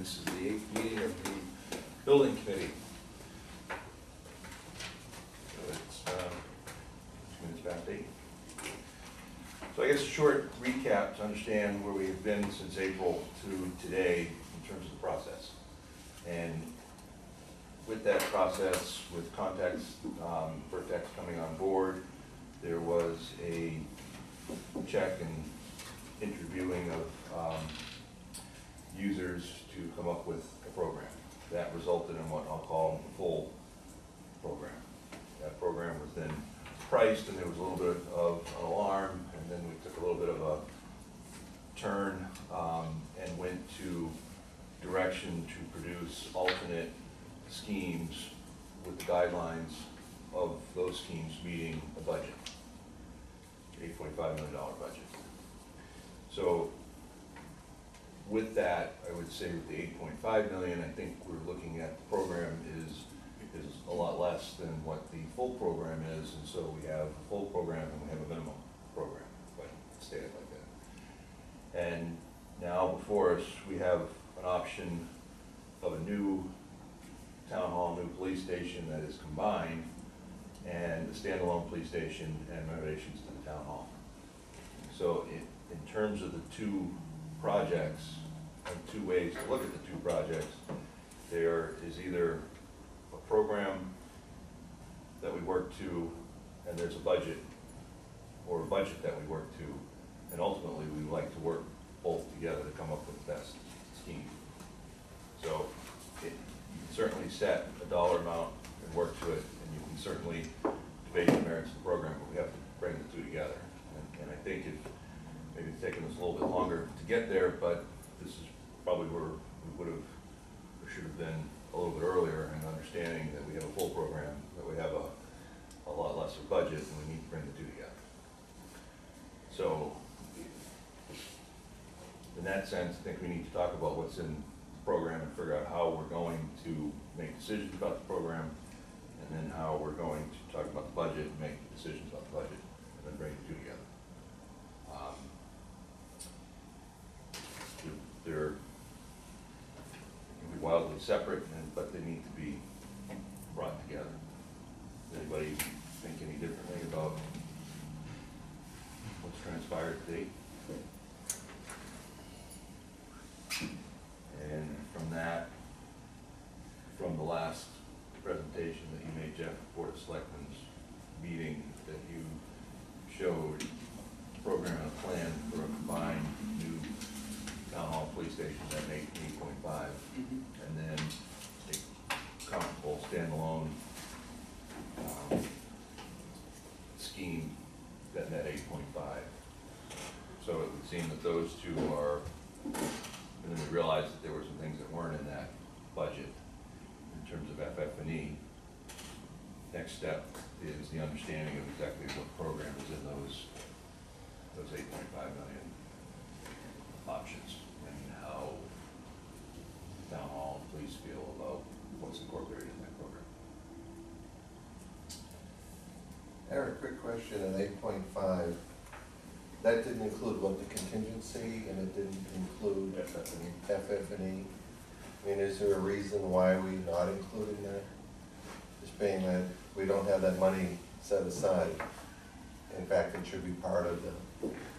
This is the 8th meeting of the Building Committee. So it's 2 minutes past 8. So I guess a short recap to understand where we have been since April to today in terms of the process. And with that process, with Context, Vertex coming on board, there was a check and interviewing of users to come up with a program. That resulted in what I'll call a full program. That program was then priced, and there was a little bit of an alarm, and then we took a little bit of a turn and went to direction to produce alternate schemes with the guidelines of those schemes meeting a budget, $8.5 million budget. So with that, I would say with the $8.5 million, I think we're looking at the program is a lot less than what the full program is, and so we have a full program and we have a minimum program, but stated like that. And now before us, we have an option of a new town hall, new police station that is combined, and a standalone police station and renovations to the town hall. So in terms of the two projects, and two ways to look at the two projects, there is either a program that we work to and there's a budget, or a budget that we work to, and ultimately we would like to work both together to come up with the best scheme. So you can certainly set a dollar amount and work to it, and you can certainly debate the merits of the program, but we have to bring the two together. And I think if maybe it's taken us a little bit longer to get there, but this is probably where we would have, or should have been a little bit earlier in understanding that we have a full program, that we have a lot less of budget, and we need to bring the two together. So in that sense, I think we need to talk about what's in the program and figure out how we're going to make decisions about the program, and then how we're going to talk about the budget and make decisions about the budget, and then bring the two together. They're wildly separate, but they need to be brought together. Does anybody think any differently about what's transpired to date? And from that, from the last presentation that you made, Jeff, Board of Selectmen's meeting, that you showed a program and a plan for a combined new town hall police station at 8.5, and then a comparable standalone scheme that met 8.5. So it would seem that those two are, and then we realized that there were some things that weren't in that budget in terms of FF&E. Next step is the understanding of exactly what program is in those 8.5 million options, and how town hall and police feel about what's incorporated in that program. Eric, quick question on 8.5. That didn't include what, the contingency, and it didn't include FF&E. I mean, is there a reason why we're not including that? Just being that we don't have that money set aside. In fact, it should be part of the.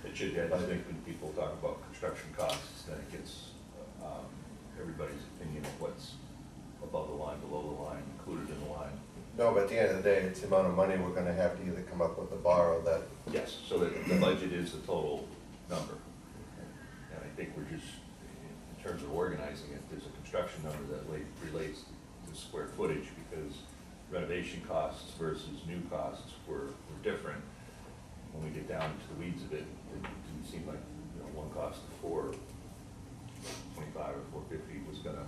It should. I think when people talk about construction costs, then it gets everybody's opinion of what's above the line, below the line, included in the line. No, but at the end of the day, it's the amount of money we're going to have to either come up with or borrow that. Yes, so the budget is the total number. And I think we're just, in terms of organizing it, there's a construction number that relates to square footage, because renovation costs versus new costs were different. When we get down to the weeds of it, it didn't seem like, you know, one cost of $425 or $450 was going to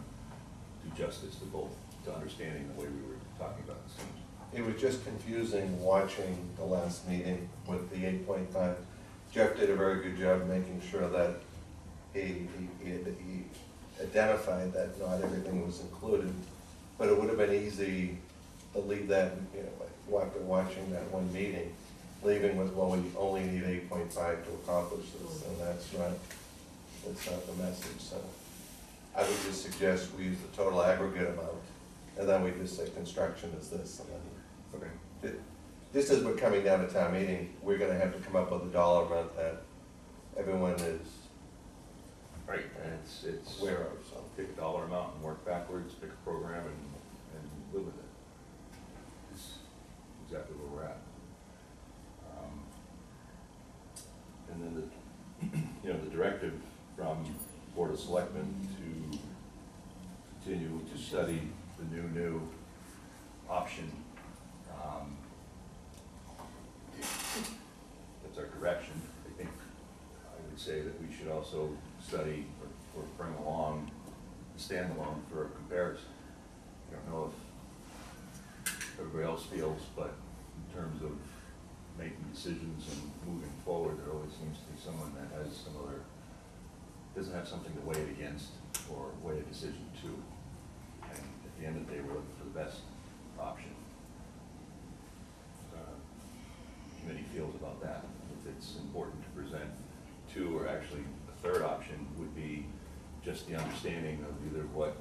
do justice to both, to understanding the way we were talking about the schemes. It was just confusing watching the last meeting with the 8.5. Jeff did a very good job making sure that he identified that not everything was included, but it would have been easy to leave that, you know, after watching that one meeting, leaving with, well, we only need 8.5 to accomplish this, and that's not the message. So I would just suggest we use the total aggregate amount, and then we just say construction is this, and then. Okay. Just as we're coming down to town meeting, we're gonna have to come up with a dollar amount that everyone is Right, and it's aware of, so. pick a dollar amount and work backwards, pick a program and live with it. It's exactly where we're at. And then the directive from Board of Selectmen to continue to study the new option. That's our direction. I think I would say that we should also study or bring along standalone for a comparison. I don't know if everybody else feels, but in terms of making decisions and moving forward, there always seems to be someone that has doesn't have something to weigh it against or weigh a decision to. And at the end of the day, we're looking for the best option. Committee feels about that. If it's important to present two, or actually a third option would be just the understanding of either what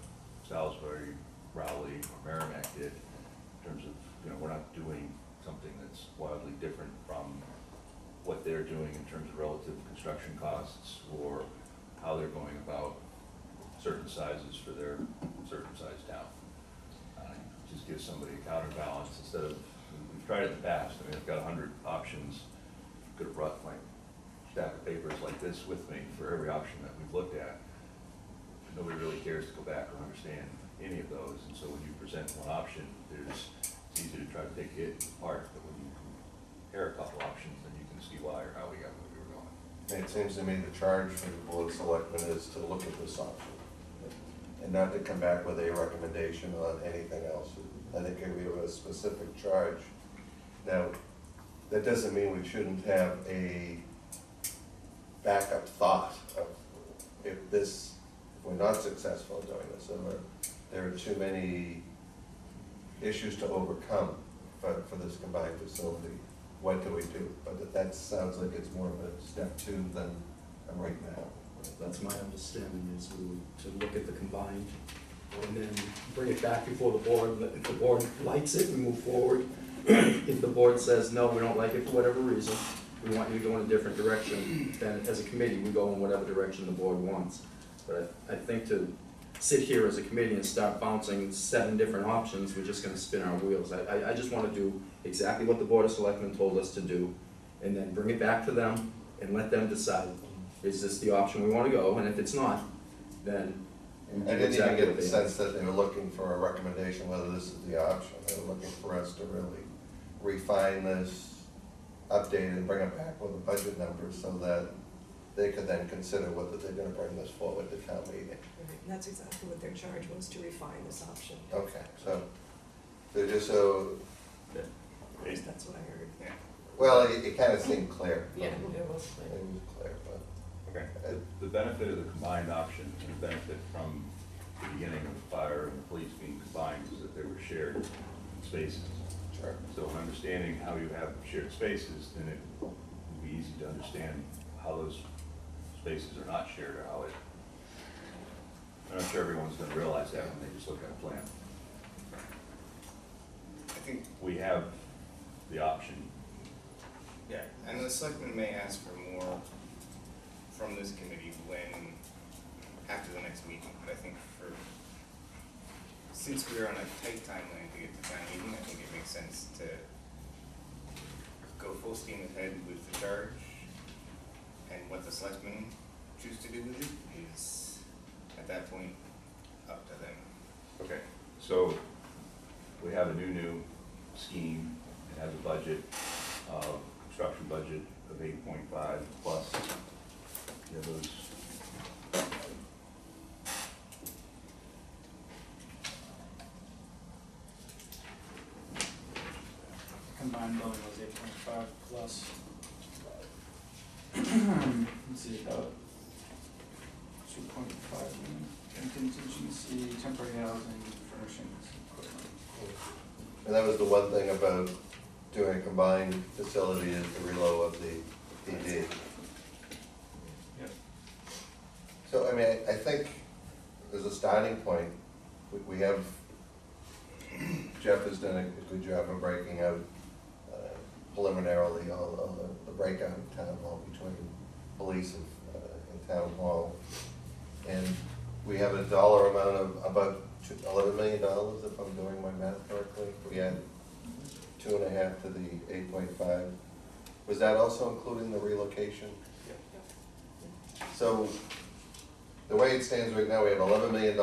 Salisbury, Rowley, or Merrimack did in terms of, we're not doing something that's wildly different from what they're doing in terms of relative construction costs or how they're going about certain sizes for their certain size town. Just give somebody a counterbalance instead of, we've tried it in the past. I mean, I've got 100 options. Could have brought my stack of papers like this with me for every option that we've looked at. Nobody really cares to go back or understand any of those. And so when you present one option, it's easy to try to take it apart. But when you compare a couple options, then you can see why or how we got where we were going. And it seems to me the charge for the Board of Selectmen is to look at this option and not to come back with a recommendation on anything else. I think we have a specific charge. Now, that doesn't mean we shouldn't have a backup thought of if we're not successful in doing this, or there are too many issues to overcome for this combined facility, what do we do? But that sounds like it's more of a step two than right now. That's my understanding, is to look at the combined and then bring it back before the board. If the board likes it, we move forward. If the board says, no, we don't like it for whatever reason, we want you to go in a different direction, then as a committee, we go in whatever direction the board wants. But I think to sit here as a committee and start bouncing 7 different options, we're just gonna spin our wheels. I just wanna do exactly what the Board of Selectmen told us to do, and then bring it back to them and let them decide, is this the option we wanna go? And if it's not, then we do I didn't exactly even get what the they sense that they were looking for a recommendation whether this is the option. They were looking for us to really refine this, update it, and bring it back with the budget numbers so that they could then consider whether they're gonna bring this forward to town meeting. Right, and that's exactly what their charge was, to refine this option. Okay, so just so, At least that's what I heard. Yeah. well, it kind of seemed clear. Yeah, it was It clear. was clear, but. Okay. The benefit of the combined option, and the benefit from the beginning of the fire and the police being combined, is that they were shared spaces. Sure. So in understanding how you have shared spaces, then it will be easy to understand how those spaces are not shared, or how it, I'm not sure everyone's gonna realize that when they just look at a plan. I think, We have the option. yeah, and the selectmen may ask for more from this committee after the next meeting, but I think since we're on a tight timeline to get to town meeting, I think it makes sense to go full steam ahead with the charge, and what the selectmen choose to do with it is, at that point, up to them. Okay, so we have a new scheme. It has a budget, construction budget of 8.5 plus, you know, those Combined building was 8.5 plus. Let's see, about 2.5 million contingency, temporary housing, furnishings, equipment. And that was the one thing about doing a combined facility is the reload of the PD. Yep. So, I mean, I think as a starting point, we have, Jeff has done a good job of breaking out preliminarily all the breakout of town hall between police and town hall. And we have a dollar amount of about $11 million, if I'm doing my math correctly. We add 2.5 to the 8.5. Was that also including the relocation? So the way it stands right now, we have $11 million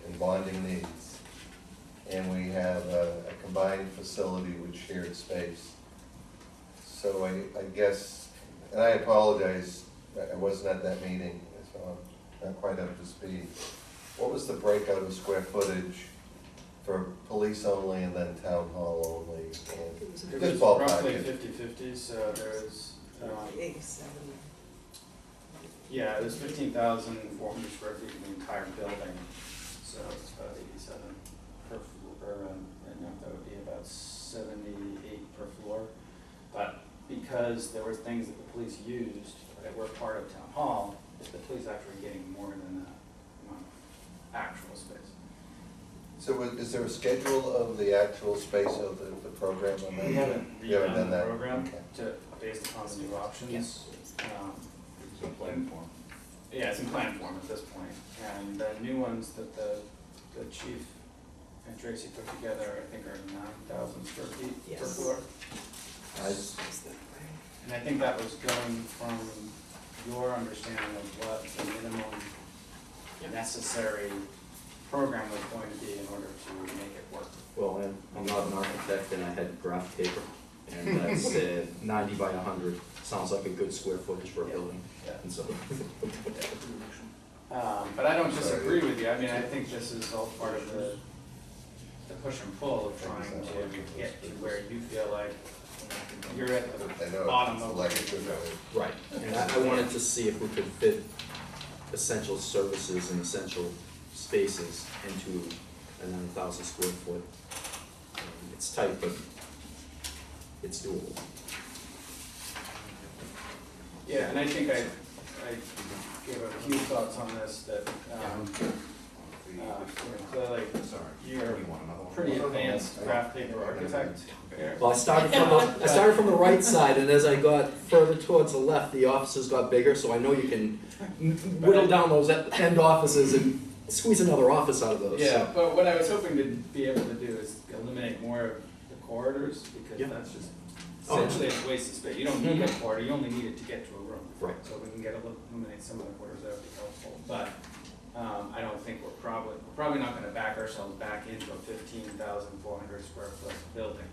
in bonding needs. And we have a combined facility with shared space. So I guess, and I apologize, I wasn't at that meeting, so I'm not quite up to speed. What was the breakout of square footage for police only and then town hall only? And It was It just was ballpark roughly it. 50-50, so there's, 87. yeah, there's 15,400 square feet in the entire building, so it's about 87 per floor, and that would be about 78 per floor. But because there were things that the police used that were part of town hall, the police actually getting more than that amount of actual space. So is there a schedule of the actual space of the program? on that? We haven't You haven't redone done the that? program Okay. based upon the new options. It's in plan form. Yeah, it's in plan form at this point, and the new ones that the chief and Tracy put together, I think are 9,000 square feet per Yes. floor. Is that right? And I think that was going from your understanding of what the minimum necessary program was going to be in order to make it work. Well, and I'm not an architect, and I had graph paper, and that said 90 by 100, sounds like a good square footage for a Yeah. building, Yeah. and so. But I don't disagree with you, I mean, I think this is all part of the push and pull of trying to get to where you feel like you're at I the know, bottom it's of like the a good Right, and I wanted to see if we could fit essential services and essential spaces into a 9,000 square foot. It's tight, but it's doable. Yeah, and I think I gave a few thoughts on this that, clearly, you're a pretty advanced graph paper architect here. Well, I started from the right side, and as I got further towards the left, the offices got bigger, so I know you can whittle down those end offices and squeeze another office out of those. Yeah, so. but what I was hoping to be able to do is eliminate more of the corridors, because Yeah. that's just, Oh. essentially it's a waste of space. You don't need a corridor, you only need it to get to a room. Right. So if we can eliminate some of the corridors, that would be helpful, but, I don't think we're probably not gonna back ourselves back into a 15,400 square foot building.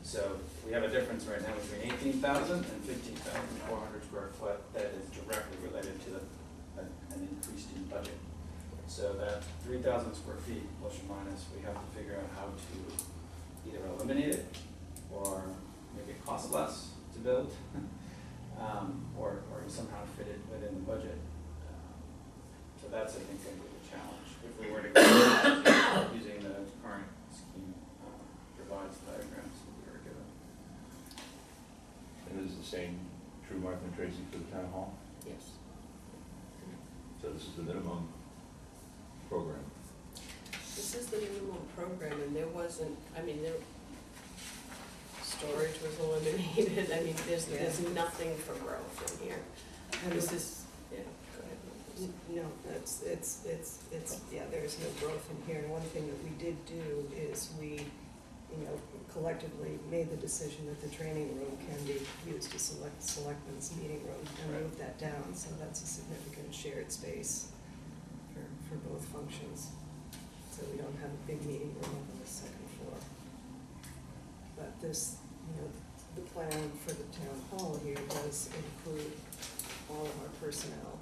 So we have a difference right now between 18,000 and 15,400 square foot that is directly related to an increase in budget. So that 3,000 square feet, plus or minus, we have to figure out how to either eliminate it or make it cost less to build, or somehow fit it within the budget. So that's, I think, going to be the challenge. If we were to go using the current scheme, revised diagrams that we were given. And is the same true, Martha and Tracy, for the town hall? Yes. So this is the minimum program. This is the minimum program, and there wasn't, I mean, storage was eliminated, I mean, there's nothing for growth in here. This is, yeah, go ahead. No, there's no growth in here, and one thing that we did do is we, collectively made the decision that the training room can be used as selectmen's meeting room, and moved that down, so that's a significant shared space for both functions. So we don't have a big meeting room up on the second floor. But this, the plan for the town hall here does include all of our personnel.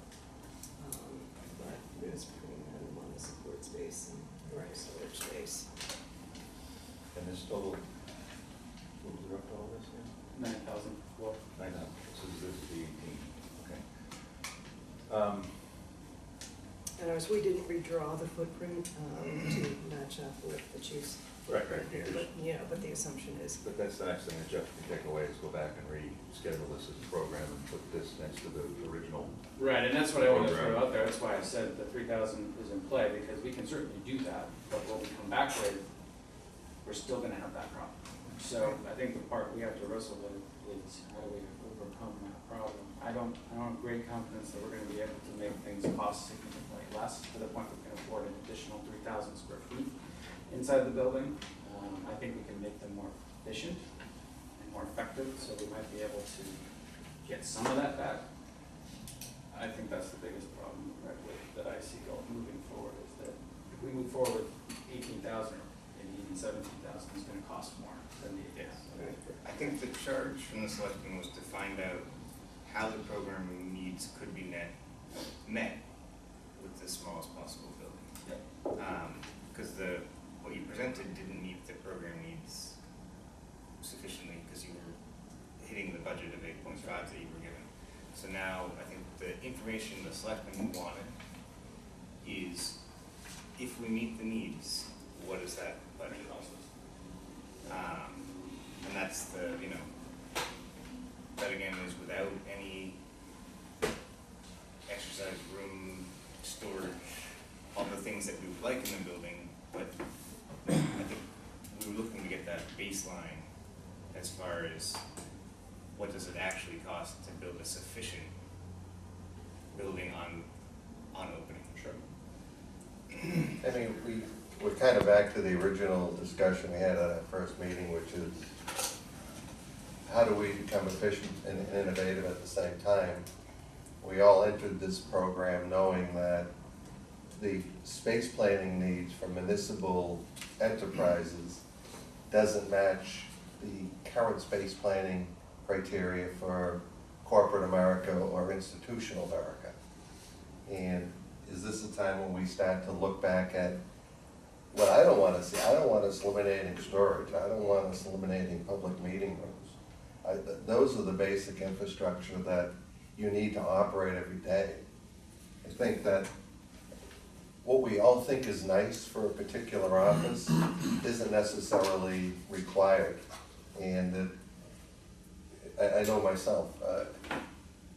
But there's pretty minimum on the support space and the storage space. And this total, what was the rough total of this, yeah? 9,000 floor. 9,000, so this is the 18, okay. And as we didn't redraw the footprint to match up with the chief's Right, right, But, but the assumption is, But that's the next thing that Jeff can take away, is go back and reschedule this as a program and put this next to the original. Right, and that's what I want to throw out there, that's why I said the 3,000 is in play, because we can certainly do that, but what we come back with, we're still gonna have that problem. So I think the part we have to wrestle with is how do we overcome that problem? I don't have great confidence that we're gonna be able to make things cost significantly less, to the point we can afford an additional 3,000 square feet inside the building. I think we can make them more efficient and more effective, so we might be able to get some of that back. I think that's the biggest problem, right, that I see moving forward, is that if we move forward with 18,000 and even 17,000, it's gonna cost more than the 8,000. I think the charge from the selectmen was to find out how the programming needs could be met with the smallest possible building. Because what you presented didn't meet the program needs sufficiently, because you were hitting the budget of 8.5 that you were given. So now I think the information the selectmen wanted is, if we meet the needs, what is that budget? And that's the, that again is without any exercise room, storage, all the things that we would like in the building, but I think we were looking to get that baseline as far as what does it actually cost to build a sufficient building on opening. Sure. I mean, we're kind of back to the original discussion we had at our first meeting, which is how do we become efficient and innovative at the same time? We all entered this program knowing that the space planning needs for municipal enterprises doesn't match the current space planning criteria for corporate America or institutional America. And is this a time when we start to look back at what I don't want to see? I don't want us eliminating storage. I don't want us eliminating public meeting rooms. Those are the basic infrastructure that you need to operate every day. I think that what we all think is nice for a particular office isn't necessarily required. And I know myself,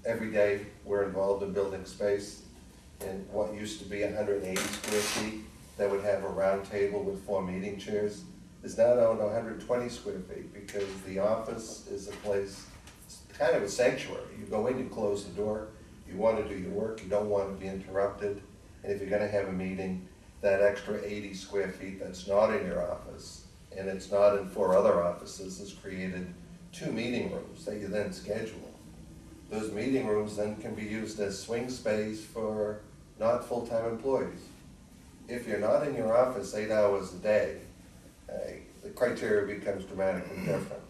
every day we're involved in building space, and what used to be 180 square feet that would have a round table with 4 meeting chairs is now down to 120 square feet, because the office is a place, it's kind of a sanctuary. You go in, you close the door, you want to do your work, you don't want to be interrupted, and if you're going to have a meeting, that extra 80 square feet that's not in your office, and it's not in 4 other offices, has created 2 meeting rooms that you then schedule. Those meeting rooms then can be used as swing space for not full-time employees. If you're not in your office 8 hours a day, the criteria becomes dramatically different.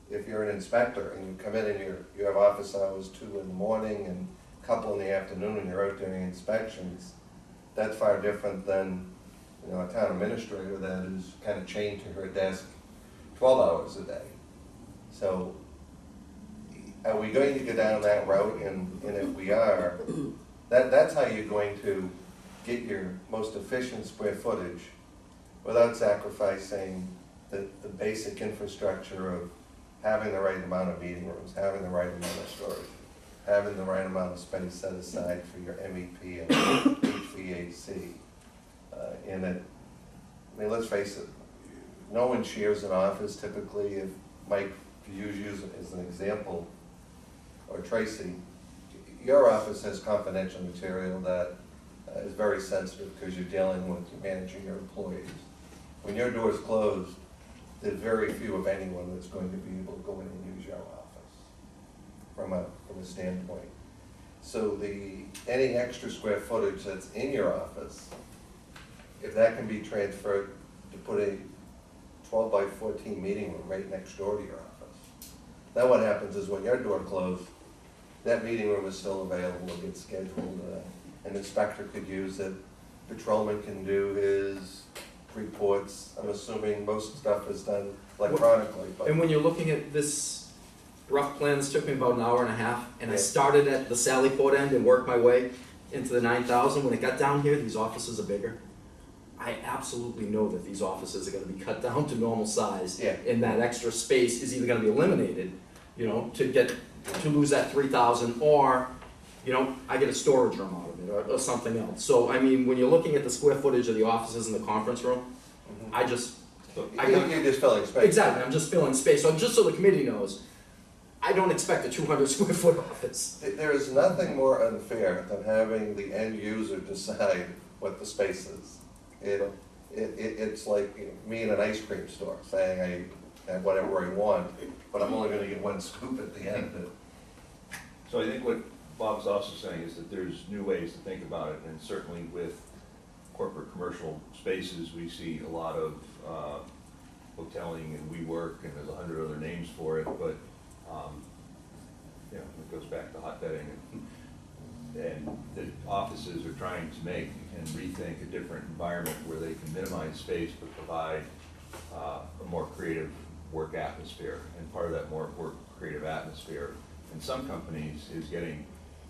If you're an inspector and you come in and you have office hours 2 in the morning and a couple in the afternoon and you're out doing inspections, that's far different than a town administrator that is kind of chained to her desk 12 hours a day. So are we going to go down that route? And if we are, that's how you're going to get your most efficient square footage without sacrificing the basic infrastructure of having the right amount of meeting rooms, having the right amount of storage, having the right amount of space set aside for your MEP and HVAC. Let's face it, no one shares an office typically. If Mike, to use you as an example, or Tracy, your office has confidential material that is very sensitive because you're dealing with managing your employees. When your door's closed, there's very few of anyone that's going to be able to go in and use your office from a standpoint. So any extra square footage that's in your office, if that can be transferred to put a 12 by 14 meeting room right next door to your office, then what happens is when your door closed, that meeting room is still available, it gets scheduled, an inspector could use it, patrolman can do his reports. I'm assuming most stuff is done electronically. But And when you're looking at this rough plan, this took me about an hour and a half, and I Yeah. started at the Sally Port end and worked my way into the 9,000. When it got down here, these offices are bigger. I absolutely know that these offices are gonna be cut down to normal size. Yeah. And that extra space is either gonna be eliminated, you know, to lose that 3,000, or, you know, I get a storage room out of it, or something else. So, I mean, when you're looking at the square footage of the offices in the conference room, I just, You're just filling space. exactly, I'm just filling space, so just so the committee knows, I don't expect a 200 square foot office. There is nothing more unfair than having the end user decide what the space is. It's like me in an ice cream store saying I have whatever I want, but I'm only gonna get one scoop at the end of it. So I think what Bob's also saying is that there's new ways to think about it, and certainly with corporate commercial spaces, we see a lot of hoteling and WeWork, and there's 100 other names for it, but you know, it goes back to hotbedding, and the offices are trying to make and rethink a different environment where they can minimize space but provide a more creative work atmosphere. And part of that more work creative atmosphere in some companies is getting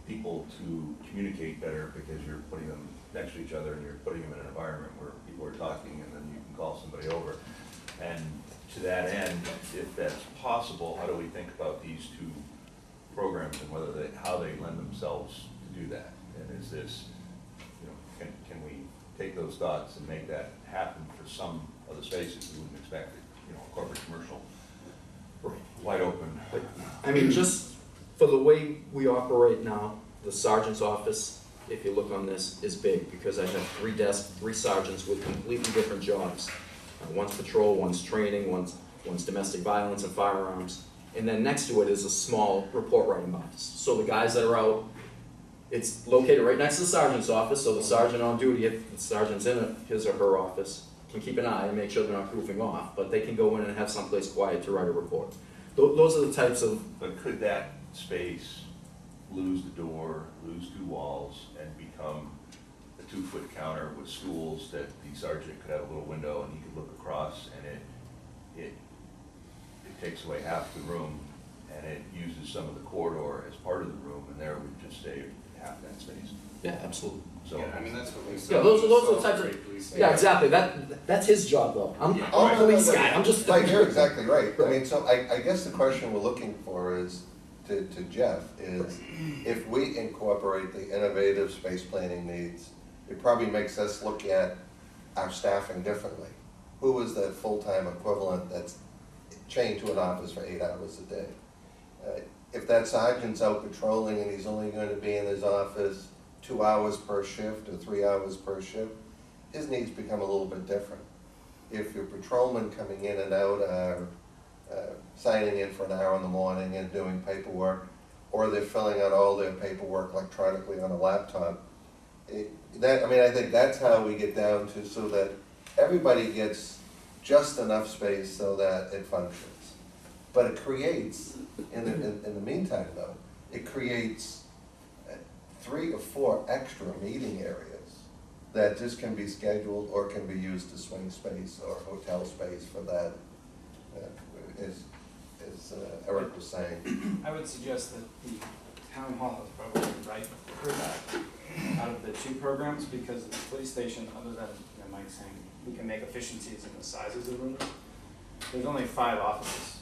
people to communicate better, because you're putting them next to each other and you're putting them in an environment where people are talking, and then you can call somebody over. And to that end, if that's possible, how do we think about these two programs and how they lend themselves to do that? And is this, you know, can we take those thoughts and make that happen for some of the spaces we wouldn't expect it, you know, corporate commercial, wide open? I mean, just for the way we operate now, the sergeant's office, if you look on this, is big, because I have 3 desks, 3 sergeants with completely different jobs. One's patrol, one's training, one's domestic violence and firearms. And then next to it is a small report writing office. So the guys that are out, it's located right next to the sergeant's office, so the sergeant on duty, if the sergeant's in his or her office, can keep an eye and make sure they're not goofing off, but they can go in and have someplace quiet to write a report. Those are the types of. But could that space lose the door, lose 2 walls, and become a 2-foot counter with stools that the sergeant could have a little window and he could look across, and it takes away half the room, and it uses some of the corridor as part of the room, and there we just save half that space. Yeah, absolutely. So, Yeah, I mean, that's what we saw. Yeah, those are the types of. Salisbury Police Yeah, Station. exactly, that's his job though. I'm Yeah. a police guy, I'm just. Like, you're exactly right. I mean, so I guess the question we're looking for is, to Jeff, is if we incorporate the innovative space planning needs, it probably makes us look at our staffing differently. Who is that full-time equivalent that's chained to an office for 8 hours a day? If that sergeant's out patrolling and he's only going to be in his office 2 hours per shift or 3 hours per shift, his needs become a little bit different. If your patrolmen coming in and out are signing in for an hour in the morning and doing paperwork, or they're filling out all their paperwork electronically on a laptop, I think that's how we get down to, so that everybody gets just enough space so that it functions. But it creates, in the meantime though, it creates 3 or 4 extra meeting areas that just can be scheduled or can be used as swing space or hotel space for that, as Eric was saying. I would suggest that the town hall is probably right for that out of the 2 programs, because the police station, other than, you know, Mike saying we can make efficiencies in the sizes of rooms, there's only 5 offices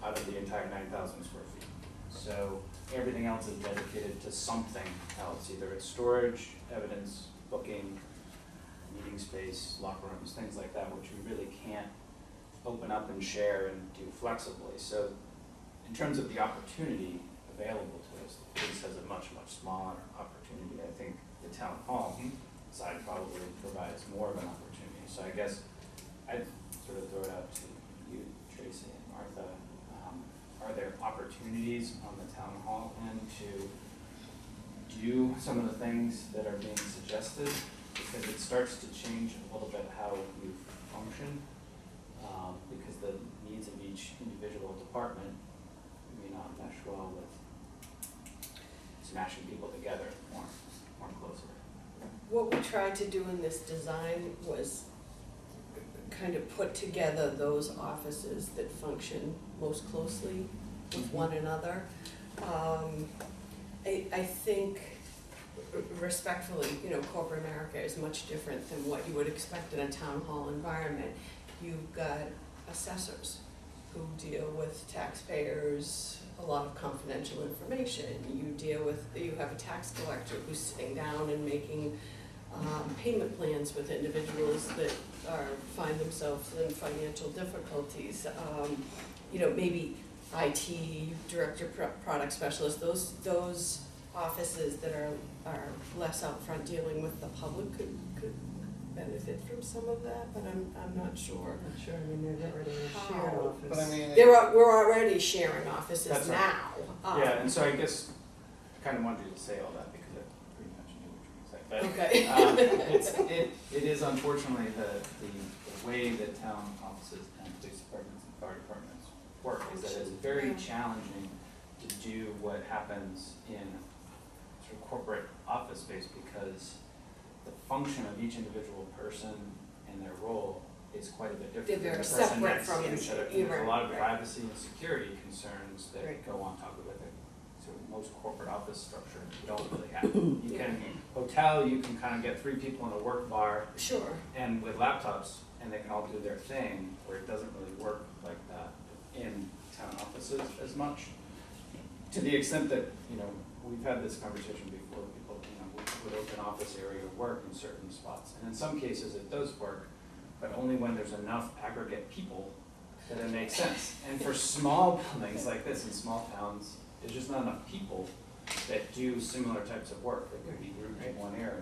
out of the entire 9,000 square feet. So everything else is dedicated to something else, either it's storage, evidence, booking, meeting space, locker rooms, things like that, which we really can't open up and share and do flexibly. So in terms of the opportunity available to us, the police has a much, much smaller opportunity. I think the town hall side probably provides more of an opportunity. So I guess I'd sort of throw it out to you, Tracy and Martha. Are there opportunities on the town hall end to do some of the things that are being suggested? Because it starts to change a little bit how we function, because the needs of each individual department may not mesh well with smashing people together more closely. What we tried to do in this design was kind of put together those offices that function most closely with one another. I think respectfully, you know, corporate America is much different than what you would expect in a town hall environment. You've got assessors who deal with taxpayers, a lot of confidential information. You have a tax collector who's sitting down and making payment plans with individuals that find themselves in financial difficulties. You know, maybe IT, director, product specialist, those offices that are less out front dealing with the public could benefit from some of that, but I'm not sure. I'm not sure, I mean, they're already in a shared How? office. But I mean, We're already sharing offices That's right. now. yeah, and so I guess I kind of wanted you to say all that because I pretty much knew what you were going to say. But Okay. it is unfortunately the way that town offices and police departments and fire departments work is that it's very Yeah. challenging to do what happens in sort of corporate office space because the function of each individual person and their role is quite a bit different. They're very than the person separate next from to each other. And you're there's a right, lot of right. privacy and security concerns that Right. go on top of it that sort of most corporate office structure don't really have. You can, hotel, you can kind of get 3 people in a work bar Sure. and with laptops and they can all do their thing, where it doesn't really work like that in town offices as much. To the extent that, you know, we've had this conversation before, people, you know, would open office area work in certain spots. And in some cases it does work, but only when there's enough aggregate people that it makes sense. And for small buildings like this in small towns, there's just not enough people that do similar types of work that could be grouped in one area.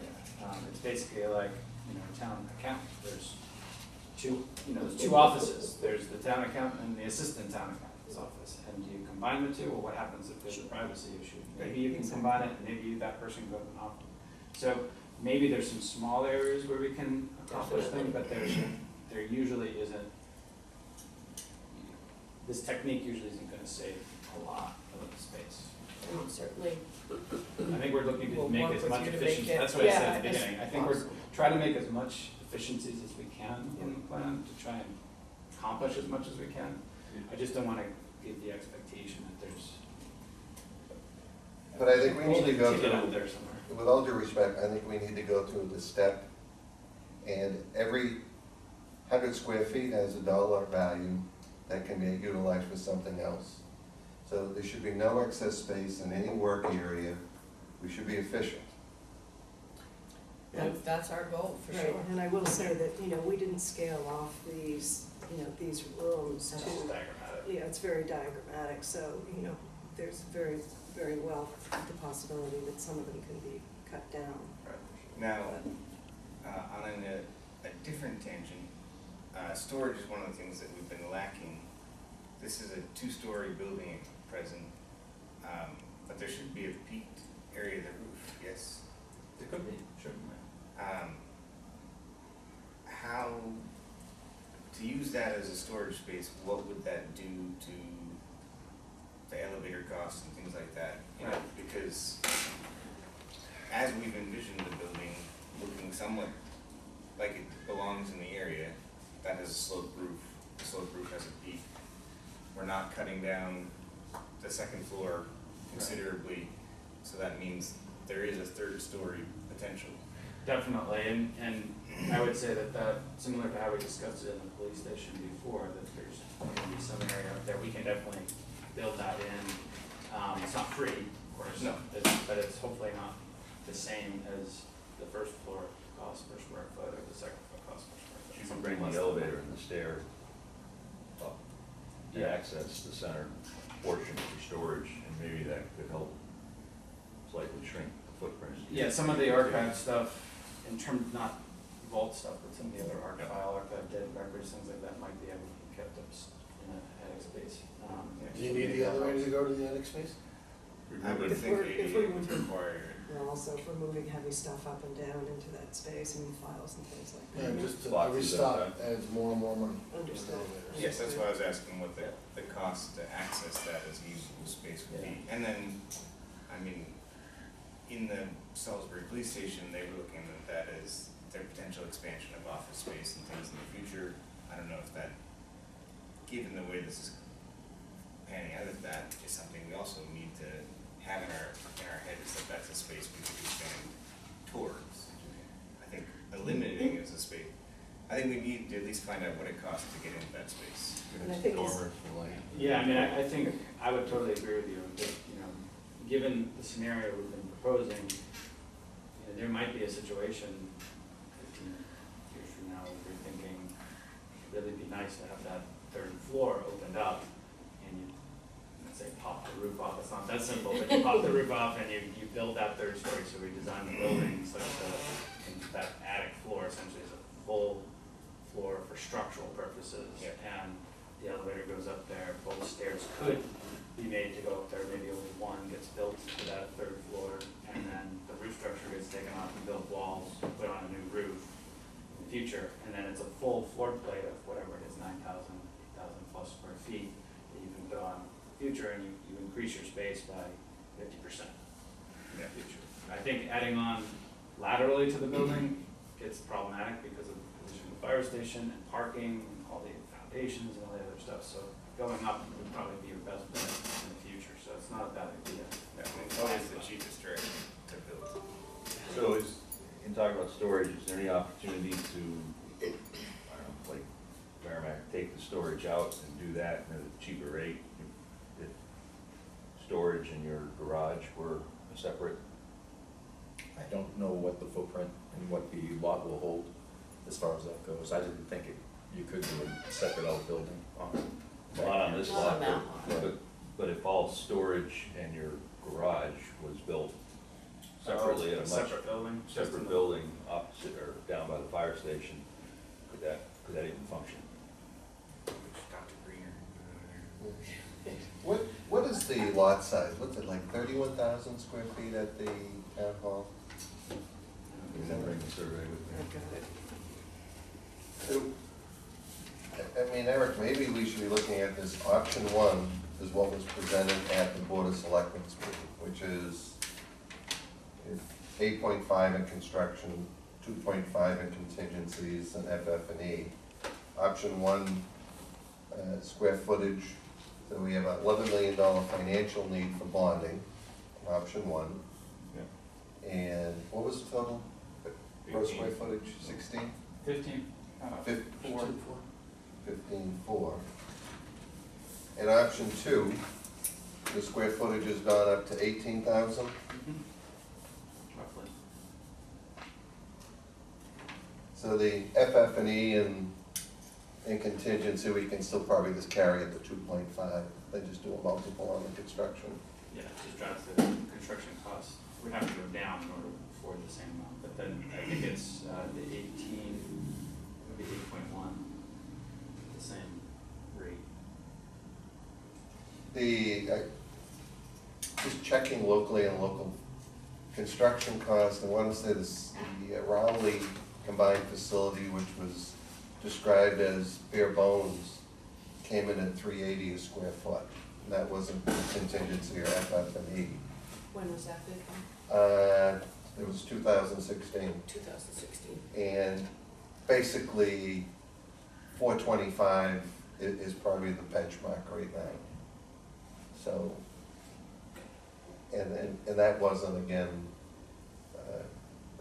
It's basically like, you know, a town accountant. There's two offices. There's the town accountant and the assistant town accountant's office. And do you combine the two, or what happens if there's a privacy issue? Maybe you can combine it, and maybe that person goes in office. So maybe there's some small areas where we can accomplish things, but there usually isn't. This technique usually isn't going to save a lot of the space. Certainly. I think we're looking to We'll make work as with much you to efficiency, make it- that's what I said yeah, at the as beginning. I think we're possible. trying to make as much efficiencies as we can in the plan to try and accomplish as much as we can. I just don't want to give the expectation that there's. But I think we need to go Ticket out through, there somewhere. with all due respect, I think we need to go through the step, and every 100 square feet has a dollar value that can be utilized for something else. So there should be no excess space in any work area. We should be efficient. That's our goal, for Right, sure. and I will say that, you know, we didn't scale off these rooms It's to, diagrammatic. yeah, it's very diagrammatic, so, you know, there's very, very well the possibility that some of them can be cut down. Now, on a different tangent, storage is one of the things that we've been lacking. This is a 2-story building at present, but there should be a peaked area of the roof, yes? It could be, sure. How, to use that as a storage space, what would that do to the elevator costs and things like that? You know, Right. because as we've envisioned the building looking somewhat like it belongs in the area, that has a sloped roof, the sloped roof has a peak. We're not cutting down the second floor considerably, so that means there is a 3rd story potential. Definitely, and I would say that similar to how we discussed it in the police station before, that there's going to be some area up there, we can definitely build that in. It's not free, of course. No. But it's hopefully not the same as the first floor cost per square foot or the second floor cost per square foot. You can bring the elevator and the stair up to Yeah. access the center portion for storage, and maybe that could help slightly shrink the footprint. Yeah, some of the archive stuff, in terms, not vault stuff, but some of the other Yeah. archive dead records, things like that might be able to be kept up in a attic space. Do you need the elevator to go to the attic space? I would If think we're- if ADA we would would- require it. And also, if we're moving heavy stuff up and down into that space, and files and things like Yeah, that. just to Boxes every at a stop time. adds more and more money. Understood. Yes, that's why I was asking what the cost to access that as usable space would be. And then, I mean, in the Salisbury Police Station, they were looking at that as their potential expansion of office space and things in the future. I don't know if that, given the way this is panning out, if that is something we also need to have in our head, is that that's a space we could expand I think we need to at least find out what it costs to get into that space. And I think it's- Dormers for like. Yeah, I mean, I think, I would totally agree with you, that, you know, given the scenario we've been proposing, you know, there might be a situation 15 years from now, where we're thinking, it'd really be nice to have that third floor opened up, and you, let's say, pop the roof off, it's not that simple, but you pop the roof off and you build that third story, so we designed the building such that attic floor essentially is a full floor for structural purposes. Yeah. And the elevator goes up there, both stairs could be made to go up there, maybe only one gets built to that third floor, and then the roof structure gets taken off and built walls, put on a new roof in the future, and then it's a full floor plate of whatever it is, 9,000, 8,000 plus square feet that you can put on in the future, and you increase your space by 50% in the future. I think adding on laterally to the building gets problematic because of the position of the fire station and parking and all the foundations and all the other stuff, so going up would probably be your best bet in the future, so it's not a bad idea. It's always the cheapest direction to build. So in talking about storage, is there any opportunity to, I don't know, like Merrimack, take the storage out and do that at a cheaper rate? If storage in your garage were separate? I don't know what the footprint and what the lot will hold as far as that goes. I didn't think you could do a separate out building on. Not on this Not lot, on that but if all storage and your garage was built separately at a much Separate building? just in separate the- building opposite or down by the fire station, could that even function? Dr. Greener. What is the lot size? What's it, like 31,000 square feet at the town hall? You didn't bring the survey with me. I've got it. I mean, Eric, maybe we should be looking at this, option one is what was presented at the Board of Selectmen's meeting, which is 8.5 in construction, 2.5 in contingencies and FF&E. Option one, square footage, so we have an $11 million financial need for bonding, option one. Yeah. And what was the total gross square footage, 16? 15, Fif- 4. 15.4. And option two, the square footage has gone up to 18,000. Roughly. So the FF&E and contingency, we can still probably just carry it to 2.5, then just do a multiple on the construction. Yeah, it just drives the construction costs, would have to go down in order to afford the same amount, but then I think it's, the 18, would be 8.1, the same rate. Just checking locally on local construction costs, I want to say this, the Rowley combined facility, which was described as bare bones, came in at 380 a square foot. And that wasn't contingency or FF&E. When was that bid from? It was 2016. 2016. And basically, 425 is probably the benchmark right now. So, and that wasn't, again,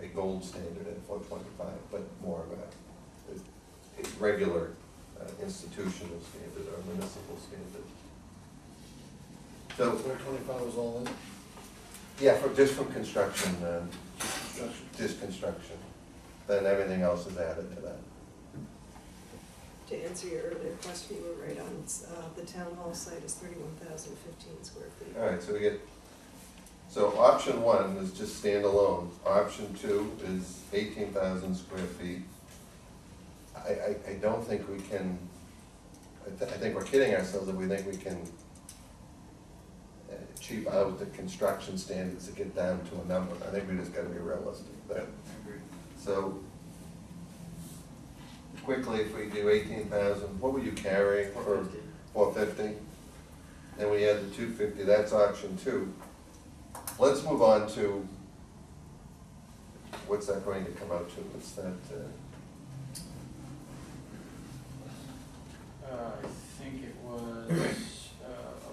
a gold standard at 425, but more of a regular institutional standard or municipal standard. So, 425 was all in? yeah, just from construction, Construction. just construction. Then everything else is added to that. To answer your earlier question, you were right on, it's, the town hall site is 31,015 square feet. All right, so we get, so option one is just standalone. Option two is 18,000 square feet. I don't think we can, I think we're kidding ourselves if we think we can cheap out the construction standards to get down to a number. I think we just gotta be realistic there. I agree. So, quickly, if we do 18,000, what were you carrying for 450? And we add the 250, that's option two. Let's move on to, what's that going to come out to? What's that, I think it was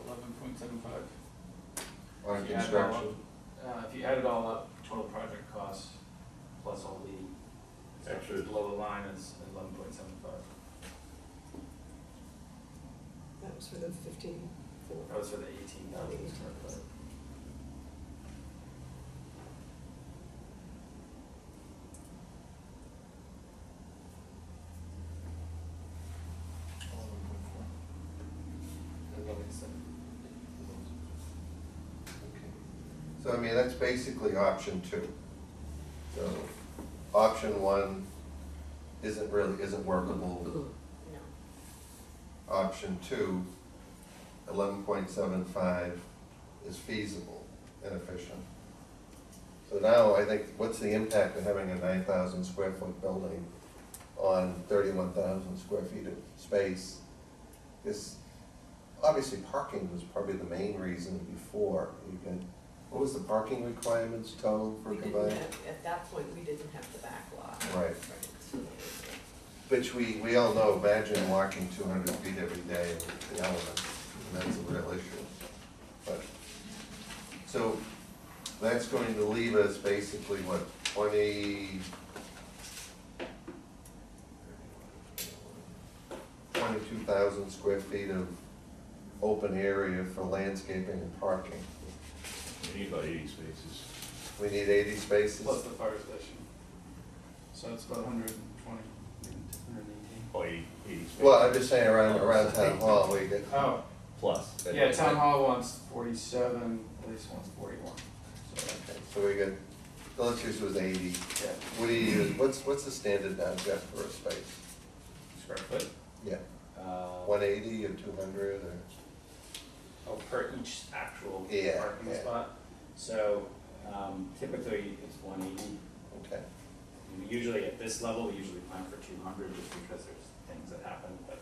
11.75. on If you add it all construction? up, if you add it all up, total project costs plus all the Extras. below the line is 11.75. was for the 15.4. That was for the 18,000 square foot. So, I mean, that's basically option two. So, option one isn't workable. No. Option two, 11.75 is feasible and efficient. So now I think, what's the impact of having a 9,000 square foot building on 31,000 square feet of space? Because obviously parking was probably the main reason before. You could, what was the parking requirements total for We didn't combined? have, at that point, we didn't have the back lot. Right. So, Which we all know, imagine walking 200 feet every day in the elements, and that's a real issue. But, so, that's going to leave us basically, what, 22,000 square feet of open area for landscaping and parking. We need about 80 spaces. We need 80 spaces? Plus the fire station. So it's about 120, 118. Oh, 80 spaces. Well, I'm just saying around town hall, we get, Oh, Plus. yeah, town hall wants 47, police wants 41. So, okay, so we get, so let's use was 80. yeah, What do you use, what's the standard now, Jeff, for a space? square foot. Yeah, Uh, 180 or 200 or? Oh, per each actual Yeah, parking yeah. spot. So typically it's 180. Okay. Usually at this level, we usually plan for 200 just because there's things that happen, but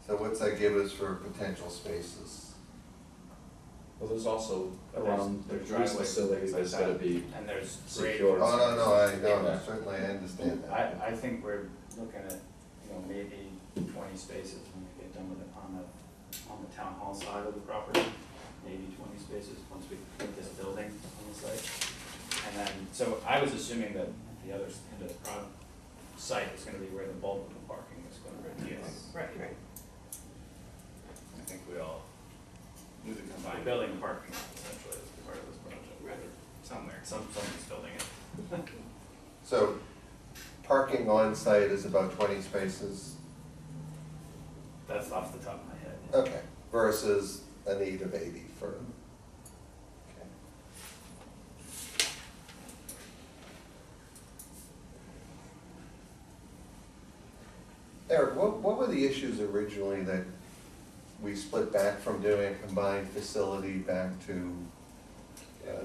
So what's that give us for potential spaces? Well, there's also But around the there's police driveways, facility, things there's like gotta that. be and there's secure. grade. Oh, no, I know, Yeah. certainly I understand that. I think we're looking at, maybe 20 spaces when we get done with it on the town hall side of the property. Maybe 20 spaces once we put this building on the site. And then, so I was assuming that the other end of the site was gonna be where the bulk of the parking was gonna be. Yes, Right, right. I think we all knew the By combined building parking essentially as part of this project. Right. somewhere. Someone's building it. So parking on site is about 20 spaces, That's off the top of my head. okay, versus a need of 80 for, okay. Eric, what were the issues originally that we split back from doing a combined facility back to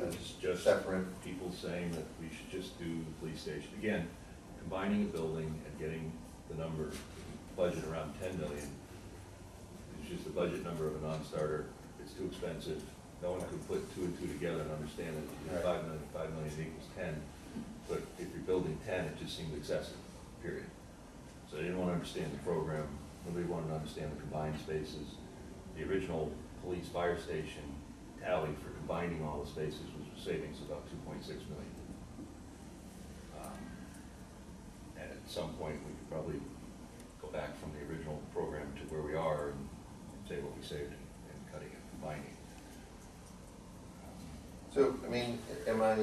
It's just separate? people saying that we should just do the police station. Again, combining a building and getting the number, budget around 10 million is just a budget number of a non-starter. It's too expensive. No one could put two and two together and understand that if you do Right. 5 million equals 10. But if you're building 10, it just seemed excessive, period. So they didn't want to understand the program. Nobody wanted to understand the combined spaces. The original police fire station tally for combining all the spaces was savings of about 2.6 million. And at some point, we could probably go back from the original program to where we are and say what we saved in cutting and combining. So, I mean, am I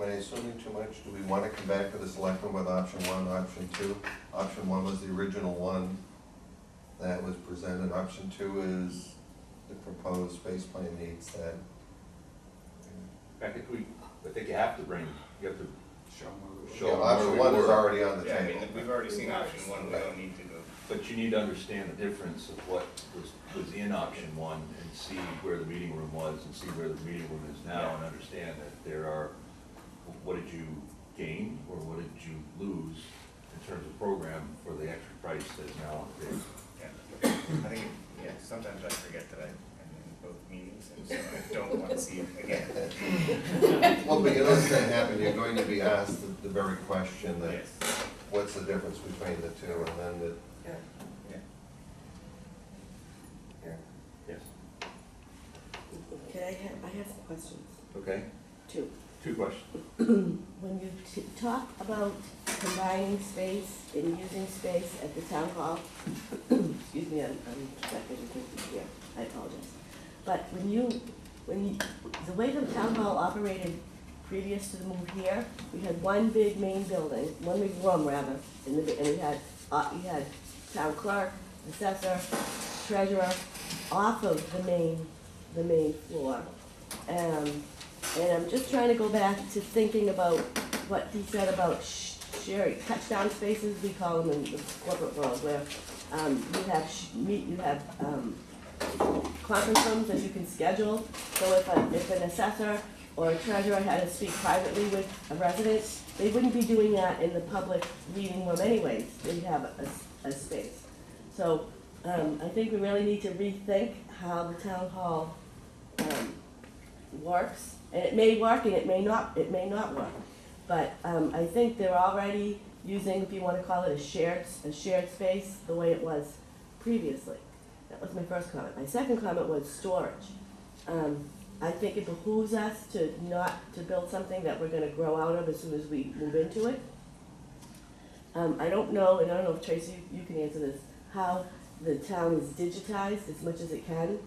assuming too much? Do we want to come back to the selectmen with option one, option two? Option one was the original one that was presented. Option two is the proposed space plan needs that. I think you have to you have to Show them where we show Yeah, them option where we one is were. already on the Yeah, I table. mean, we've already seen option one, we don't need to go. But you need to understand the difference of what was in option one and see where the meeting room was and see where the meeting room is now and understand that there are, what did you gain or what did you lose in terms of program for the extra price that is now on the table? Yeah, I think, sometimes I forget that I'm in both meetings, and so I don't want to see it again. Well, but you know what's going to happen, you're going to be asked the very question that, Yes. what's the difference between the two? And then the, Yeah. Yeah. Eric? Yes. I have some questions, Okay, too. 2 questions. When you talk about combining space and using space at the town hall. Excuse me, I'm getting here, I apologize. But the way the town hall operated previous to the move here, we had one big main building, one big room rather, and we had, you had town clerk, assessor, treasurer, off of the main floor. And I'm just trying to go back to thinking about what he said about sharing touchdown spaces, we call them in the corporate world, where you have conference rooms that you can schedule. So if an assessor or a treasurer had to speak privately with a resident, they wouldn't be doing that in the public meeting room anyways. They'd have a space. So I think we really need to rethink how the town hall works. And it may work and it may not work. But I think they're already using, if you want to call it a shared space, the way it was previously. That was my first comment. My second comment was storage. I think it behooves us to build something that we're gonna grow out of as soon as we move into it. I don't know, and I don't know if Tracy, you can answer this, how the town is digitized as much as it can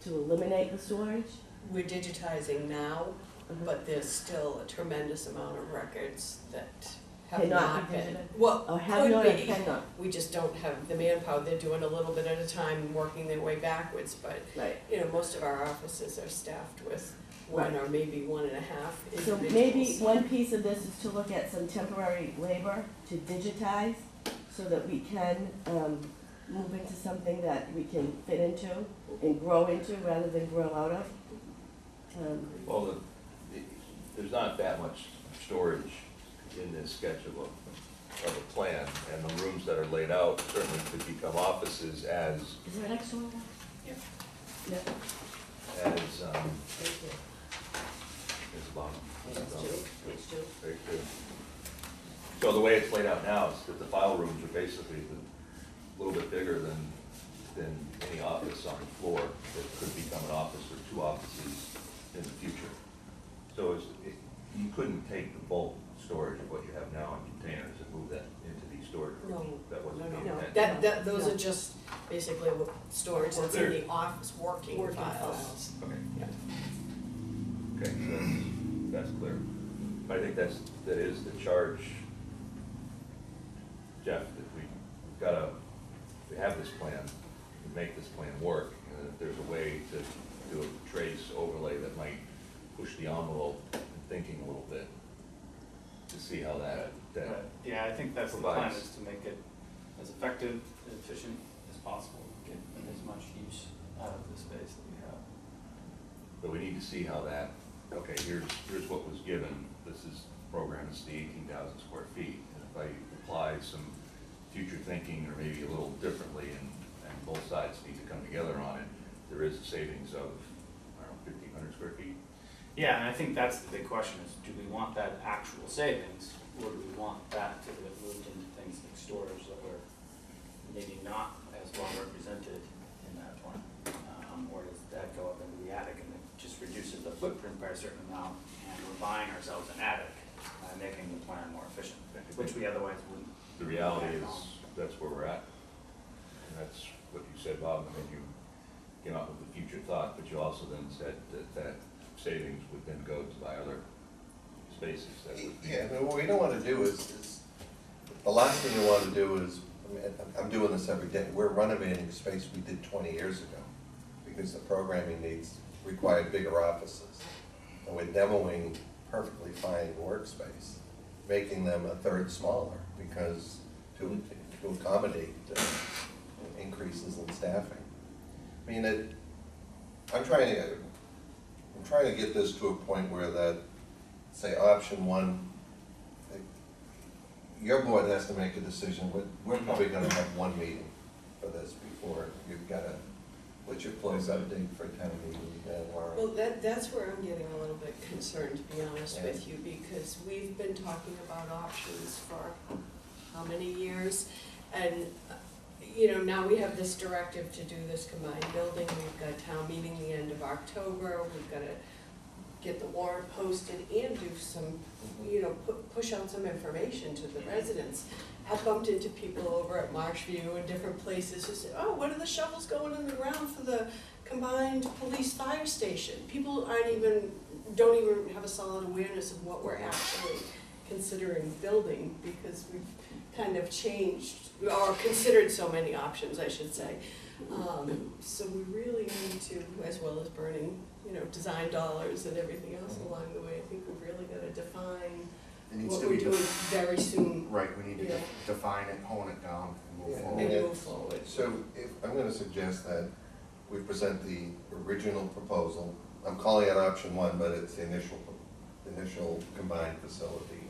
to eliminate the storage. We're digitizing now, but there's still a tremendous amount of records that have Cannot not be been. digital? Well, Or have could not or be. cannot? We just don't have the manpower. They're doing a little bit at a time and working their way backwards, but, Right. you know, most of our offices are staffed with one Right. or maybe 1.5 So individuals. maybe one piece of this is to look at some temporary labor to digitize so that we can move into something that we can fit into and grow into rather than grow out of. Well, there's not that much storage in this sketch of a plan, and the rooms that are laid out certainly could become offices as, Is there an extra one? Yeah. Yeah. Thank you. as long. Page two. Very good. So the way it's laid out now is that the file rooms are basically a little bit bigger than any office on the floor that could become an office or two offices in the future. So you couldn't take the bulk storage of what you have now in containers and move that into these storage rooms. No. That wasn't the No, intent. those No. are just basically what storage that's in the office, working Working files. files. Okay. Yeah. Okay, so that's clear. But I think that is the charge, Jeff, that we have this plan, we make this plan work, and if there's a way to do a trace overlay that might push the envelope in thinking a little bit, to see how that Right. Yeah, I think that's the plan, provides. is to make it as effective and efficient as possible, get as much use out of the space that we have. But we need to see how that, okay, here's what was given, this is, program is the 18,000 square feet. And if I apply some future thinking, or maybe a little differently, and both sides need to come together on it, there is a savings of, I don't know, 1,500 square feet. Yeah, and I think that's the big question, is do we want that actual savings, or do we want that to get moved into things like storage that were maybe not as well represented in that plan? Or does that go up into the attic and it just reduces the footprint by a certain amount, and we're buying ourselves an attic, making the plan more efficient, which we otherwise wouldn't. The reality is, that's where we're at. And that's what you said, Bob, and then you came up with a future thought, but you also then said that savings would then go to buy other spaces that would be. Yeah, but what we don't wanna do is, the last thing you wanna do is, I mean, I'm doing this every day, we're renovating space we did 20 years ago, because the programming needs, required bigger offices. And we're demoing perfectly fine workspace, making them a third smaller, because to accommodate increases in staffing. I mean, I'm trying to get this to a point where that, say, option one, your board has to make a decision. We're probably gonna have one meeting for this before you've got what's your closeout date for town meeting, Warren? Well, that's where I'm getting a little bit concerned, to be honest with you, because we've been talking about options for how many years? And, you know, now we have this directive to do this combined building, we've got town meeting the end of October, we've got to get the warrant posted and do some, you know, push out some information to the residents. I've bumped into people over at Marshview and different places who say, oh, when are the shovels going in the ground for the combined police fire station? People don't even have a solid awareness of what we're actually considering building, because we've kind of changed, or considered so many options, I should say. So we really need to, as well as burning, you know, design dollars and everything else along the way, I think we've really got to define It needs what to we're be doing very soon. right, we need to Yeah. define it, hone it down, and move Yeah. forward. And Yeah. move forward. So if, I'm gonna suggest that we present the original proposal. I'm calling it option one, but it's the initial combined facility.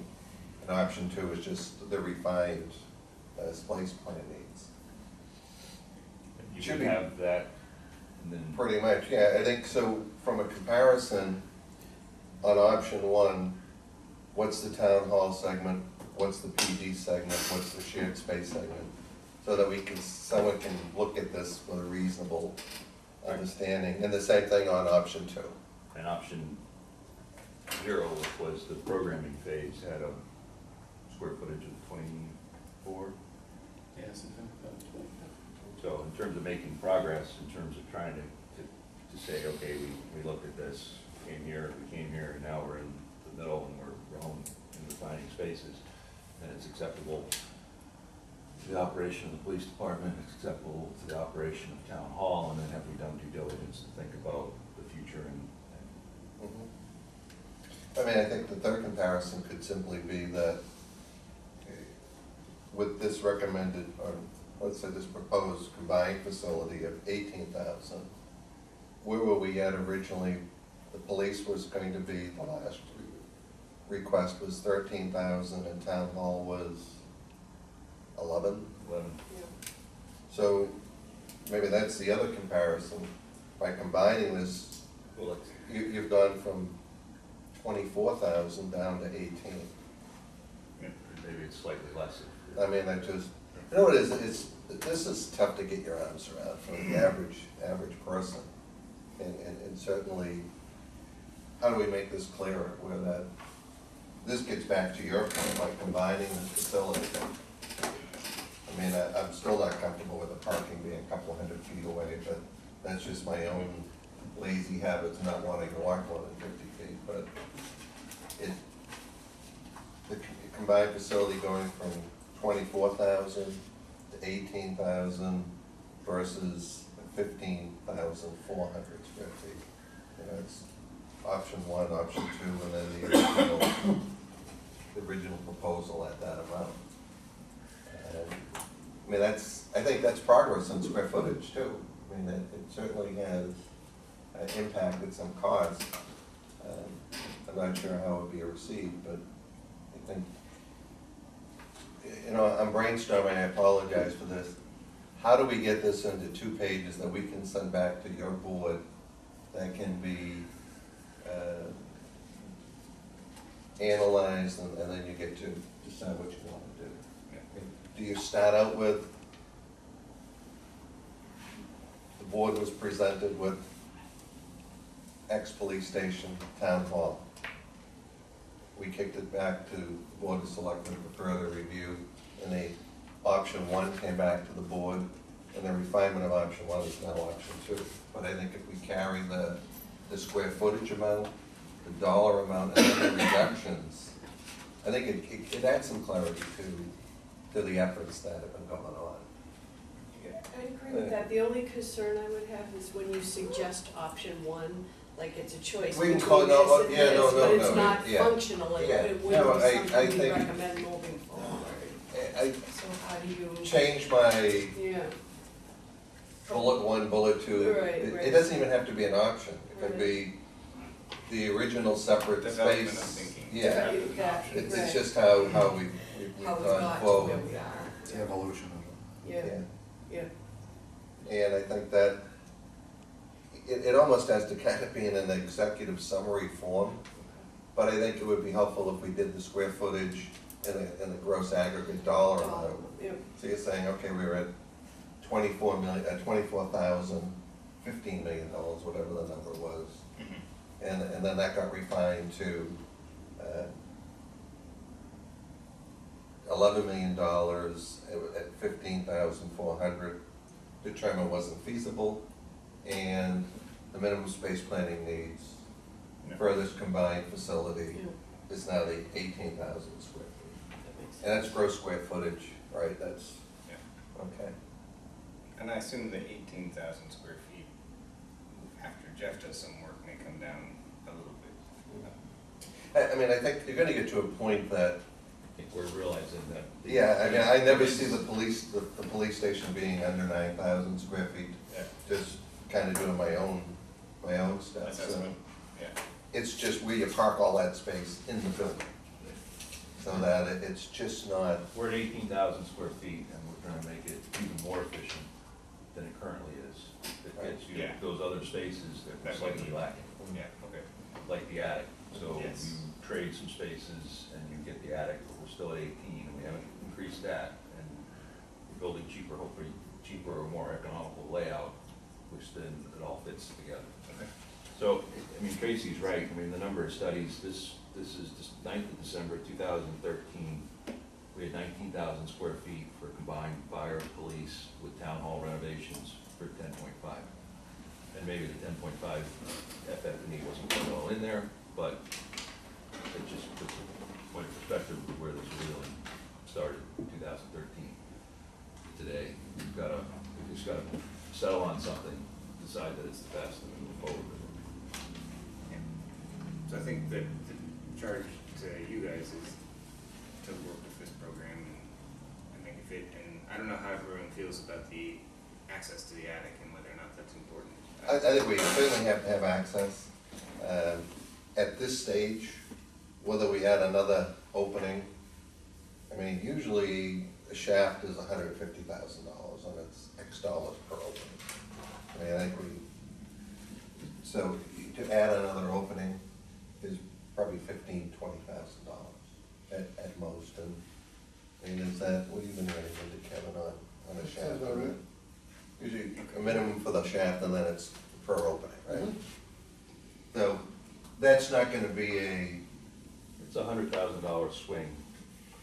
And option two is just the refined splice plan needs. You Should should be- have that, and then. Pretty much, yeah, I think so. From a comparison on option one, what's the town hall segment, what's the PD segment, what's the shared space segment? So that someone can look at this with a reasonable understanding, and the same thing on option two. And option 0, which was the programming phase, had a square footage of 24. Yeah, something like that. So in terms of making progress, in terms of trying to say, okay, we looked at this, we came here, and now we're in the middle, and we're home in defining spaces, and it's acceptable to the operation of the police department, it's acceptable to the operation of town hall, and then have we done due diligence to think about the future and I mean, I think the third comparison could simply be that with this recommended, or let's say this proposed combined facility of 18,000, where were we at originally? The police was going to be, the last request was 13,000 and town hall was 11. 11. So maybe that's the other comparison. By combining this, Well, let's, you've gone from 24,000 down to 18. maybe it's slightly less. I mean, I just, you know what it is, this is tough to get your arms around for the average person. And certainly, how do we make this clearer where that, this gets back to your point, like combining the facility. I mean, I'm still not comfortable with the parking being a couple hundred feet away, but that's just my own lazy habits, not wanting to walk more than 50 feet, but the combined facility going from 24,000 to 18,000 versus 15,400 square feet. You know, it's option one, option two, and then the original proposal at that amount. I mean, I think that's progress in square footage too. I mean, it certainly has impacted some costs. I'm not sure how it would be received, but I think, you know, I'm brainstorming, I apologize for this. How do we get this into 2 pages that we can send back to your board that can be analyzed, and then you get to decide what you want to do? Do you start out with, the board was presented with X police station, town hall. We kicked it back to the Board of Selectmen for further review, and option one came back to the board, and the refinement of option one is now option two. But I think if we carry the square footage amount, the dollar amount, and then the reductions, I think it adds some clarity to the efforts that have been going on. I agree with that. The only concern I would have is when you suggest option one, like it's a choice We can between call it- no, this and yeah, no, this, no, but it's no, not yeah. functional, Yeah. it No, wouldn't I be something we think- recommend moving forward. I So how do you, changed my yeah, bullet one, bullet two. Right, It right. doesn't even have to be an option. It could Right. be the original separate Development, space. I'm thinking. Yeah, Exactly, it's right. just how we've How we've gone got to forward. where we are. It's the evolution of it. Yeah, yeah, And I think that it almost has to kind of be in an executive summary form, but I think it would be helpful if we did the square footage and the gross aggregate dollar amount. yeah, So you're saying, okay, we were at 24,000, $15 million, whatever the number was. and then that got refined to $11 million at 15,400. Determined wasn't feasible, and the minimum space planning needs for this combined facility is now the 18,000 square feet. That makes And that's sense. gross square footage, right? That's, Yeah. okay. And I assume the 18,000 square feet, after Jeff does some work, may come down a little bit. I mean, I think you're gonna get to a point that, I think we're realizing that. yeah, I mean, I never see the police station being under 9,000 square feet. Yeah. Just kind of doing my own stuff, That's so. what, yeah. It's just where you park all that space in the building, so that it's just not, We're at 18,000 square feet, and we're trying to make it even more efficient than it currently is. It gets you Yeah. those other spaces that we're That might slightly be- lacking, Yeah, okay. like the attic. So Yes. you trade some spaces and you get the attic, but we're still at 18, and we haven't increased that. And we're building cheaper, hopefully cheaper or more economical layout, which then it all fits together. Okay. So, I mean, Tracy's right. I mean, the number of studies, this is just 9th of December 2013. We had 19,000 square feet for combined fire and police with town hall renovations for 10.5. And maybe the 10.5 FF&E wasn't quite all in there, but it just puts a point of perspective of where this really started in 2013. Today, we just gotta settle on something, decide that it's the best, and move forward with it. Yeah. So I think that the charge to you guys is to work with this program and make it fit, and I don't know how everyone feels about the access to the attic and whether or not that's important. I think we certainly have to have access. At this stage, whether we had another opening, I mean, usually a shaft is $150,000, and it's X dollars per opening. I mean, I think so to add another opening is probably $15,000, $20,000 at most, and, I mean, is that, what have you been running into, Kevin, on a shaft? Sounds about right. Usually a minimum for the shaft, and then it's per opening, right? Mhm. So, that's not gonna be It's a $100,000 swing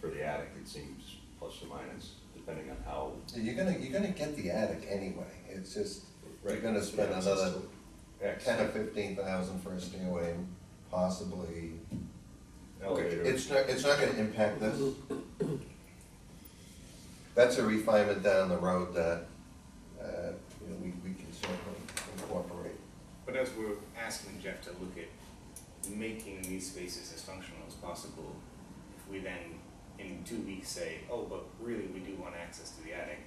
for the attic, it seems, plus or minus, depending on how. you're gonna get the attic anyway, it's just, you're Right. gonna spend another X 10 or 15,000 for a stairway, possibly. elevator. It's not gonna impact this. That's a refinement down the road that, we can certainly incorporate. But as we're asking Jeff to look at making these spaces as functional as possible, if we then in 2 weeks say, oh, but really we do want access to the attic.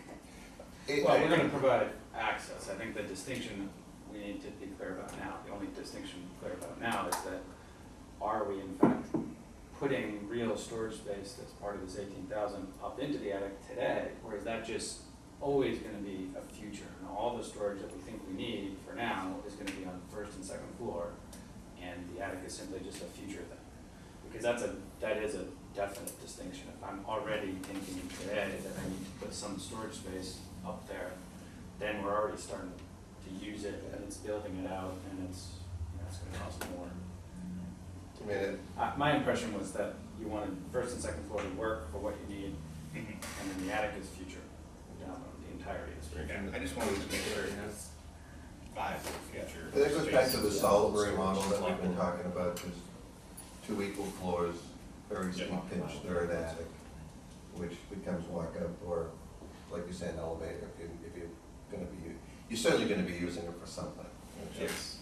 Well, we're gonna provide access. I think the distinction we need to be clear about now, the only distinction clear about now is that are we in fact putting real storage space that's part of this 18,000 up into the attic today, or is that just always gonna be a future? And all the storage that we think we need for now is gonna be on the first and second floor, and the attic is simply just a future thing. Because that is a definite distinction. If I'm already thinking today that I need to put some storage space up there, then we're already starting to use it, and it's building it out, and it's gonna cost more. I mean, My impression was that you wanted first and second floor to work for what you need, and then the attic is future, down the entirety of the street. Yeah, I just wanted to make sure it has viable future. that goes back to the space. Salisbury model that we've been talking about, just 2 equal floors, very steep pitch, third attic, which becomes walk-up, or, like you say, an elevator, if you're gonna be, you're certainly gonna be using it for something. Yes.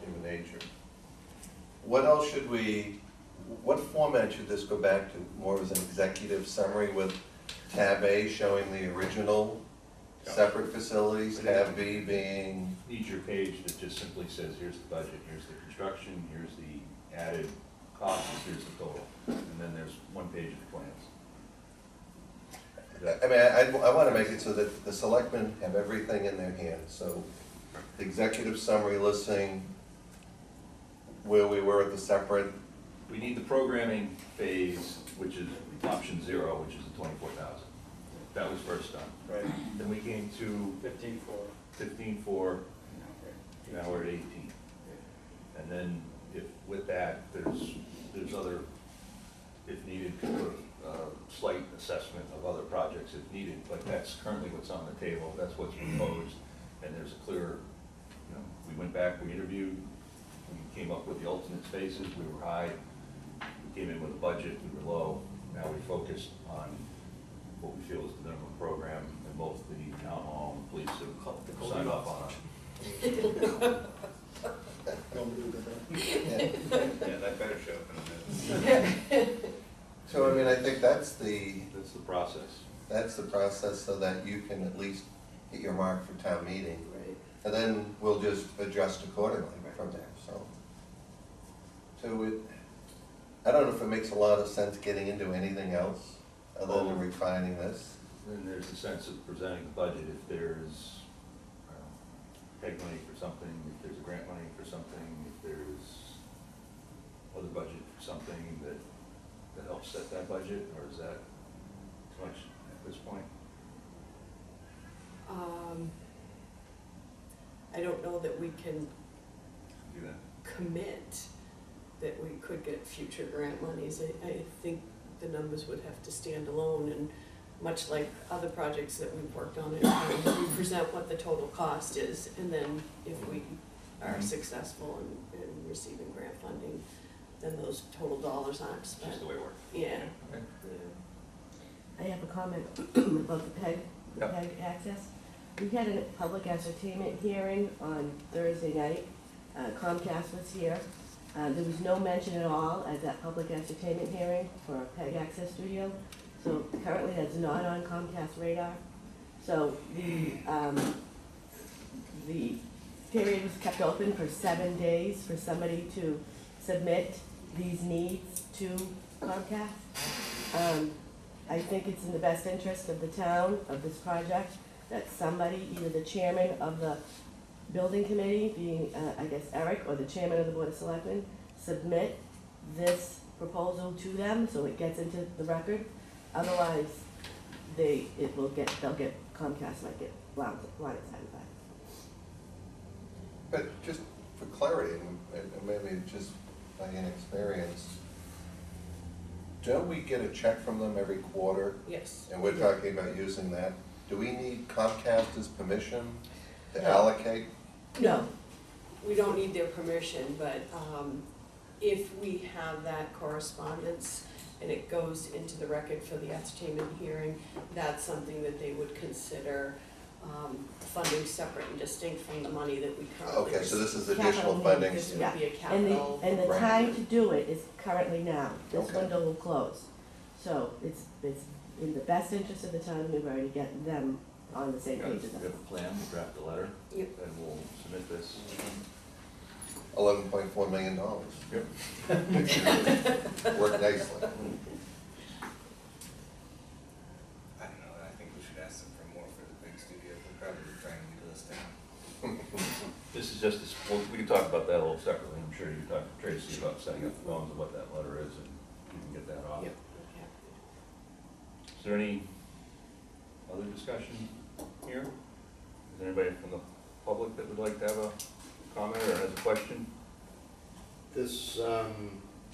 Human nature. What else should what format should this go back to? More as an executive summary with tab A showing the original separate facilities, tab B being, Needs your page that just simply says, here's the budget, here's the construction, here's the added costs, here's the total. And then there's one page of the plans. I mean, I wanna make it so that the selectmen have everything in their hands, so the executive summary listing where we were at the separate, We need the programming phase, which is option 0, which is the 24,000. That was first done. Right. Then we came to 15 for, 15.4, now we're at 18. And then if with that, there's other, if needed, slight assessment of other projects if needed, but that's currently what's on the table, that's what's proposed, and there's a clear, we went back, we interviewed, we came up with the alternate spaces, we were high, we came in with a budget, we were low, now we focused on what we feel is the minimum program, and both the town hall and police have signed off on it. Yeah, that better show up in the minutes. So, I mean, I think that's the process, so that you can at least hit your mark for town meeting. Right. And then we'll just adjust accordingly from there, so. I don't know if it makes a lot of sense getting into anything else, other than refining this. Then there's a sense of presenting the budget, if there's peg money for something, if there's a grant money for something, if there's other budget for something that helps set that budget, or is that too much at this point? I don't know that we can Do that. commit that we could get future grant monies. I think the numbers would have to stand alone, and much like other projects that we've worked on, we present what the total cost is, and then if we are successful in receiving grant funding, then those total dollars aren't It's spent. just the way it works. Yeah. Okay. Yeah. I have a comment about the PEG, Yep. PEG access. We had a public ascertainment hearing on Thursday night. Comcast was here. There was no mention at all at that public ascertainment hearing for a PEG access studio. So currently that's not on Comcast radar. So the period was kept open for 7 days for somebody to submit these needs to Comcast. I think it's in the best interest of the town, of this project, that somebody, either the chairman of the building committee, being, I guess, Eric, or the chairman of the board of selectmen, submit this proposal to them, so it gets into the record. Otherwise, they'll get, Comcast might get blindsided by it. But just for clarity, and maybe just by inexperience, don't we get a check from them every quarter? Yes. And we're talking about using that. Do we need Comcast's permission to No. allocate? No, we don't need their permission, but if we have that correspondence and it goes into the record for the ascertainment hearing, that's something that they would consider funding separate and distinct from the money that we currently. Okay, so this is Capital additional needs. funding. This would Yeah. be a capital. And the Right. time to do it is currently now. This Okay. window will close. So it's in the best interest of the town of Newbury to get them on the same We page as have us. a plan, we'll draft a letter, Yep. and we'll submit this. $11.4 million. Yep. Worked nicely. I don't know, I think we should ask them for more for the big studio, we're probably trying to get this down. This is just, well, we can talk about that a little separately, I'm sure you can talk to Tracy about setting up the bones of what that letter is, and you can get that off. Yep. Is there any other discussion here? Is there anybody from the public that would like to have a comment or has a question? This,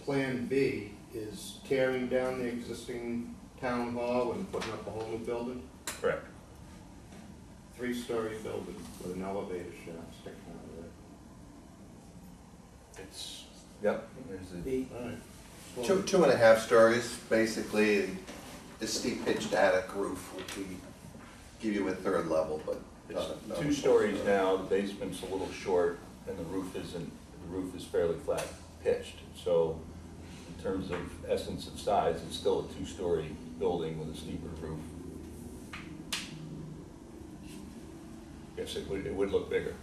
Plan B is tearing down the existing town hall and putting up a whole new building? Correct. 3-story building with an elevator shaft sticking out of It's, yep, there's the, it. All right. 2.5 stories, basically, a steep pitched attic roof would give you a third level, but. it's 2 stories now, the basement's a little short, and the roof is fairly flat pitched. So in terms of essence of size, it's still a 2-story building with a steeper roof. Yes, it would look bigger.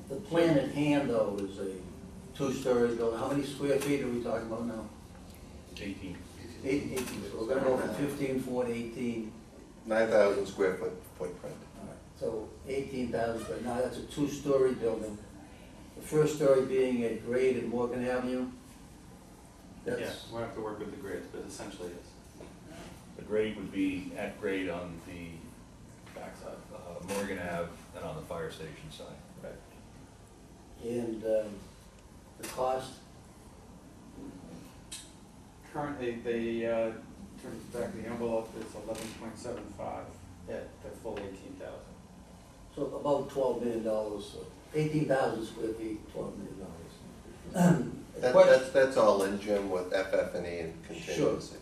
The plan at hand, though, is a 2-story building. How many square feet are we talking about now? 18. 18, so we're gonna go from 15.4 to 18. 9,000 square foot footprint. All right, so 18,000, but now that's a 2-story building. The first story being at grade at Morgan Avenue. That's, Yeah, we'll have to work with the grades, but essentially it's The grade would be at grade on the backside. Morgan Ave and on the fire station side. Right. And the cost? Currently, they, turns back the envelope, it's 11.75 at the full 18,000. So about $12 million, 18,000 square feet, $12 million. That's all in, Jim, with FF&E and contingency.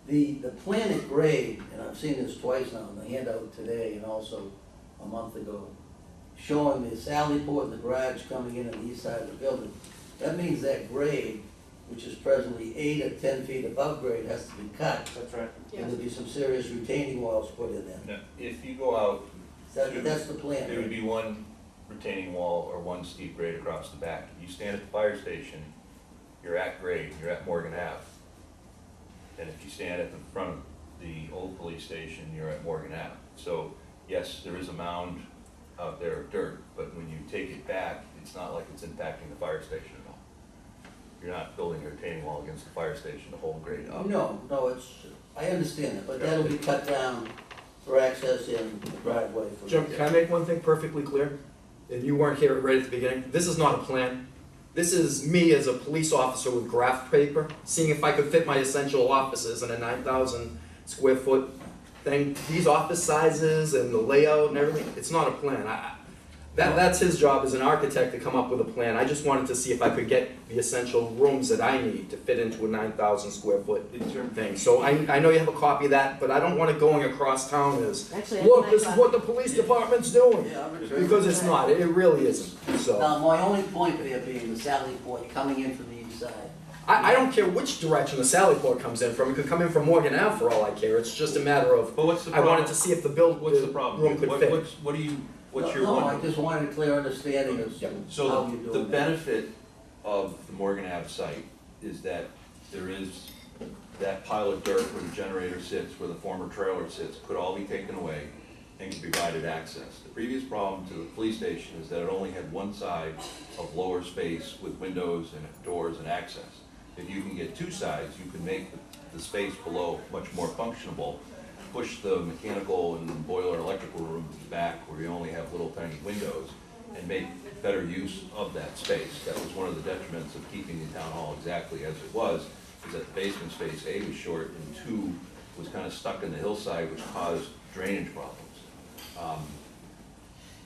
The plan at grade, and I've seen this twice now in the handout today and also a month ago, showing the sally port and the garage coming in on the east side of the building. That means that grade, which is presently 8 or 10 feet above grade, has to be cut. That's right. And there'll be some serious retaining walls put in there. Now, if you go out, That's the plan, there would right? be one retaining wall or one steep grade across the back. You stand at the fire station, you're at grade, you're at Morgan Ave. And if you stand at the front of the old police station, you're at Morgan Ave. So, yes, there is a mound out there of dirt, but when you take it back, it's not like it's impacting the fire station at all. You're not building a retaining wall against the fire station to hold grade up. No, I understand that, but that'll be cut down for access in the driveway. for- Jim, can I make one thing perfectly clear? And you weren't here right at the beginning. This is not a plan. This is me as a police officer with graph paper, seeing if I could fit my essential offices in a 9,000 square foot thing. These office sizes and the layout and everything, it's not a plan. That's his job as an architect to come up with a plan. I just wanted to see if I could get the essential rooms that I need to fit into a 9,000 square foot thing. So I know you have a copy of that, but I don't want it going across town as, Actually, look, this is what the police department's doing. Yeah, I'm Because it's not, it really isn't, so. Now, my only point there being the sally port coming in from the east side. I don't care which direction the Sally Port comes in from, it could come in from Morgan Ave for all I care, it's just a matter of, But what's the I problem? wanted to see if the What's the problem? room could fit. What's your No, I one? just wanted a clear understanding of how So you're the doing that. benefit of the Morgan Ave site is that there is that pile of dirt where the generator sits, where the former trailer sits, could all be taken away and provided access. The previous problem to the police station is that it only had one side of lower space with windows and doors and access. If you can get two sides, you can make the space below much more functionable, push the mechanical and boiler electrical rooms back where you only have little tiny windows, and make better use of that space. That was one of the detriments of keeping the town hall exactly as it was, is that the basement space, A, was short, and 2, was kind of stuck in the hillside, which caused drainage problems.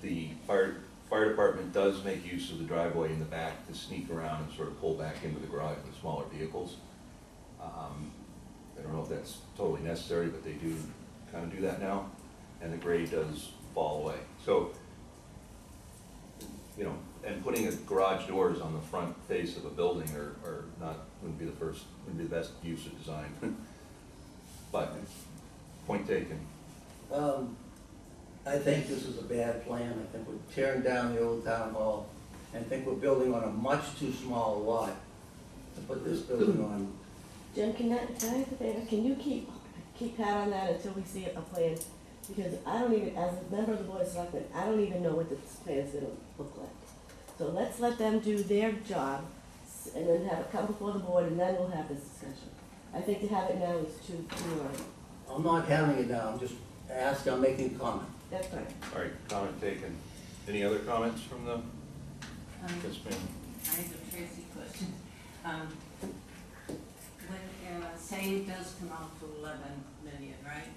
The fire department does make use of the driveway in the back to sneak around and sort of pull back into the garage with smaller vehicles. I don't know if that's totally necessary, but they do kind of do that now, and the grade does fall away. So, you know, and putting garage doors on the front face of a building wouldn't be the best use of design. But, point taken. I think this is a bad plan. I think we're tearing down the old town hall. I think we're building on a much too small lot to put this building on. Jim, can I have a favor? Can you keep pat on that until we see a plan? Because I don't even, as a member of the Board of Selectmen, I don't even know what this plan is gonna look like. So let's let them do their job, and then have it come before the board, and then we'll have this discussion. I think to have it now is too early. I'm not having it now, I'm just asking, I'm making a comment. That's fine. All right, comment taken. Any other comments from the, yes, ma'am? I have a Tracy question. When, say it does come out to 11 million, right?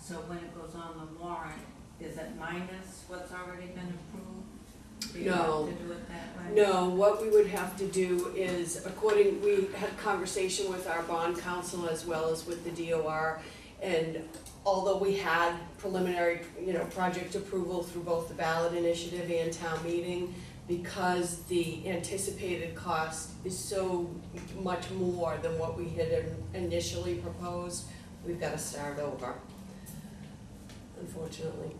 So when it goes on the warrant, is it minus what's already been approved? Do you No. have to do it that way? No, what we would have to do is, we had conversation with our bond counsel as well as with the DOR, and although we had preliminary, project approval through both the ballot initiative and town meeting, because the anticipated cost is so much more than what we had initially proposed, we've got to start over, unfortunately.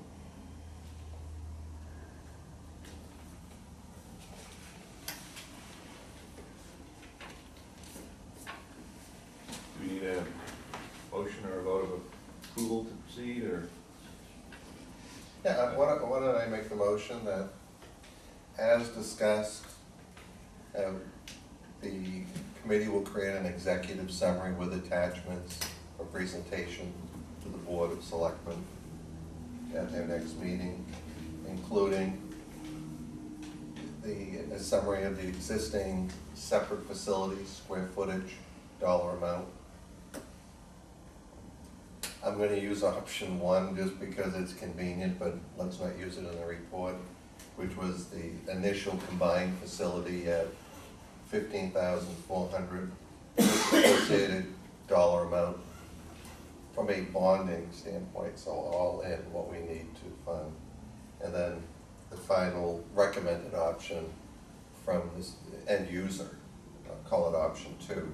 Do we need a motion or a vote of approval to proceed, or? Yeah, why don't I make the motion that, as discussed, the committee will create an executive summary with attachments for presentation to the Board of Selectmen at their next meeting, including a summary of the existing separate facilities, square footage, dollar amount. I'm gonna use option one just because it's convenient, but let's not use it in the report, which was the initial combined facility at 15,400 associated dollar amount from a bonding standpoint, so all in what we need to fund. And then the final recommended option from this end user, I'll call it option two,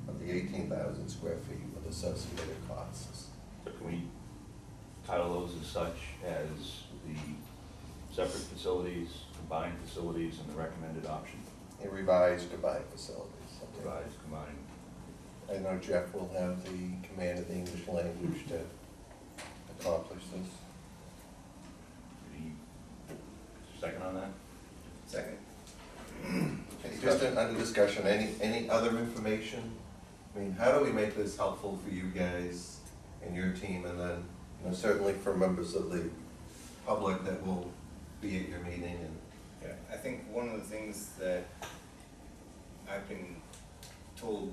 of the 18,000 square feet with associated costs. So can we title those as such as the separate facilities, combined facilities, and the recommended option? A revised combined facilities. Revised, combined. I know Jeff will have the command of the English language to accomplish this. Any second on that? Second. Okay, just under discussion, any other information? I mean, how do we make this helpful for you guys and your team, and then, you know, certainly for members of the public that will be at your meeting and. Yeah, I think one of the things that I've been told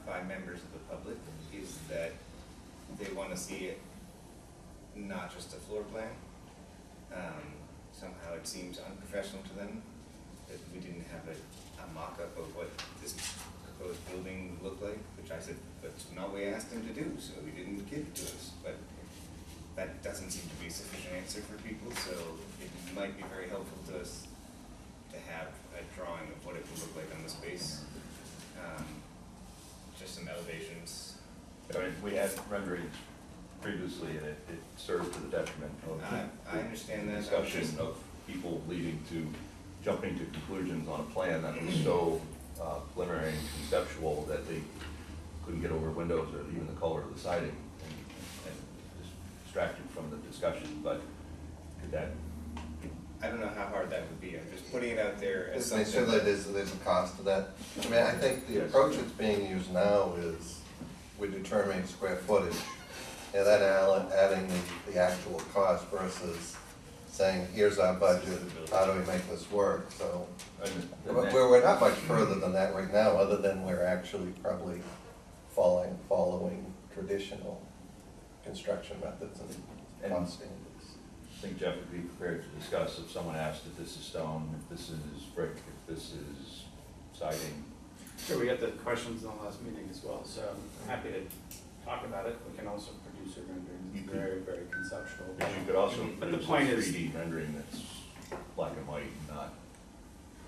by members of the public is that they want to see it not just a floor plan. Somehow it seems unprofessional to them that we didn't have a mock-up of what this proposed building would look like, which I said, that's not what we asked them to do, so we didn't give it to us. But that doesn't seem to be a sufficient answer for people, so it might be very helpful to us to have a drawing of what it would look like on the space. Just some elevations. I mean, we had renderings previously, and it served to the detriment of I understand that. discussion of people leading to jumping to conclusions on a plan that was so preliminary and conceptual that they couldn't get over windows or even the color of the siding, and just distracted from the discussion. But could that? I don't know how hard that would be. I'm just putting it out there as Make something. sure that there's a cost to that. I mean, I think the approach that's being used now is we're determining square footage, and then adding the actual cost versus saying, here's our budget, how do we make this work? So, we're not much further than that right now, other than we're actually probably following traditional construction methods and cost standards. I think Jeff would be prepared to discuss if someone asked if this is stone, if this is brick, if this is siding. Sure, we got the questions in the last meeting as well, so I'm happy to talk about it. We can also produce a rendering, very, very conceptual. But you could also But the produce point a is, 3D rendering that's black and white, not.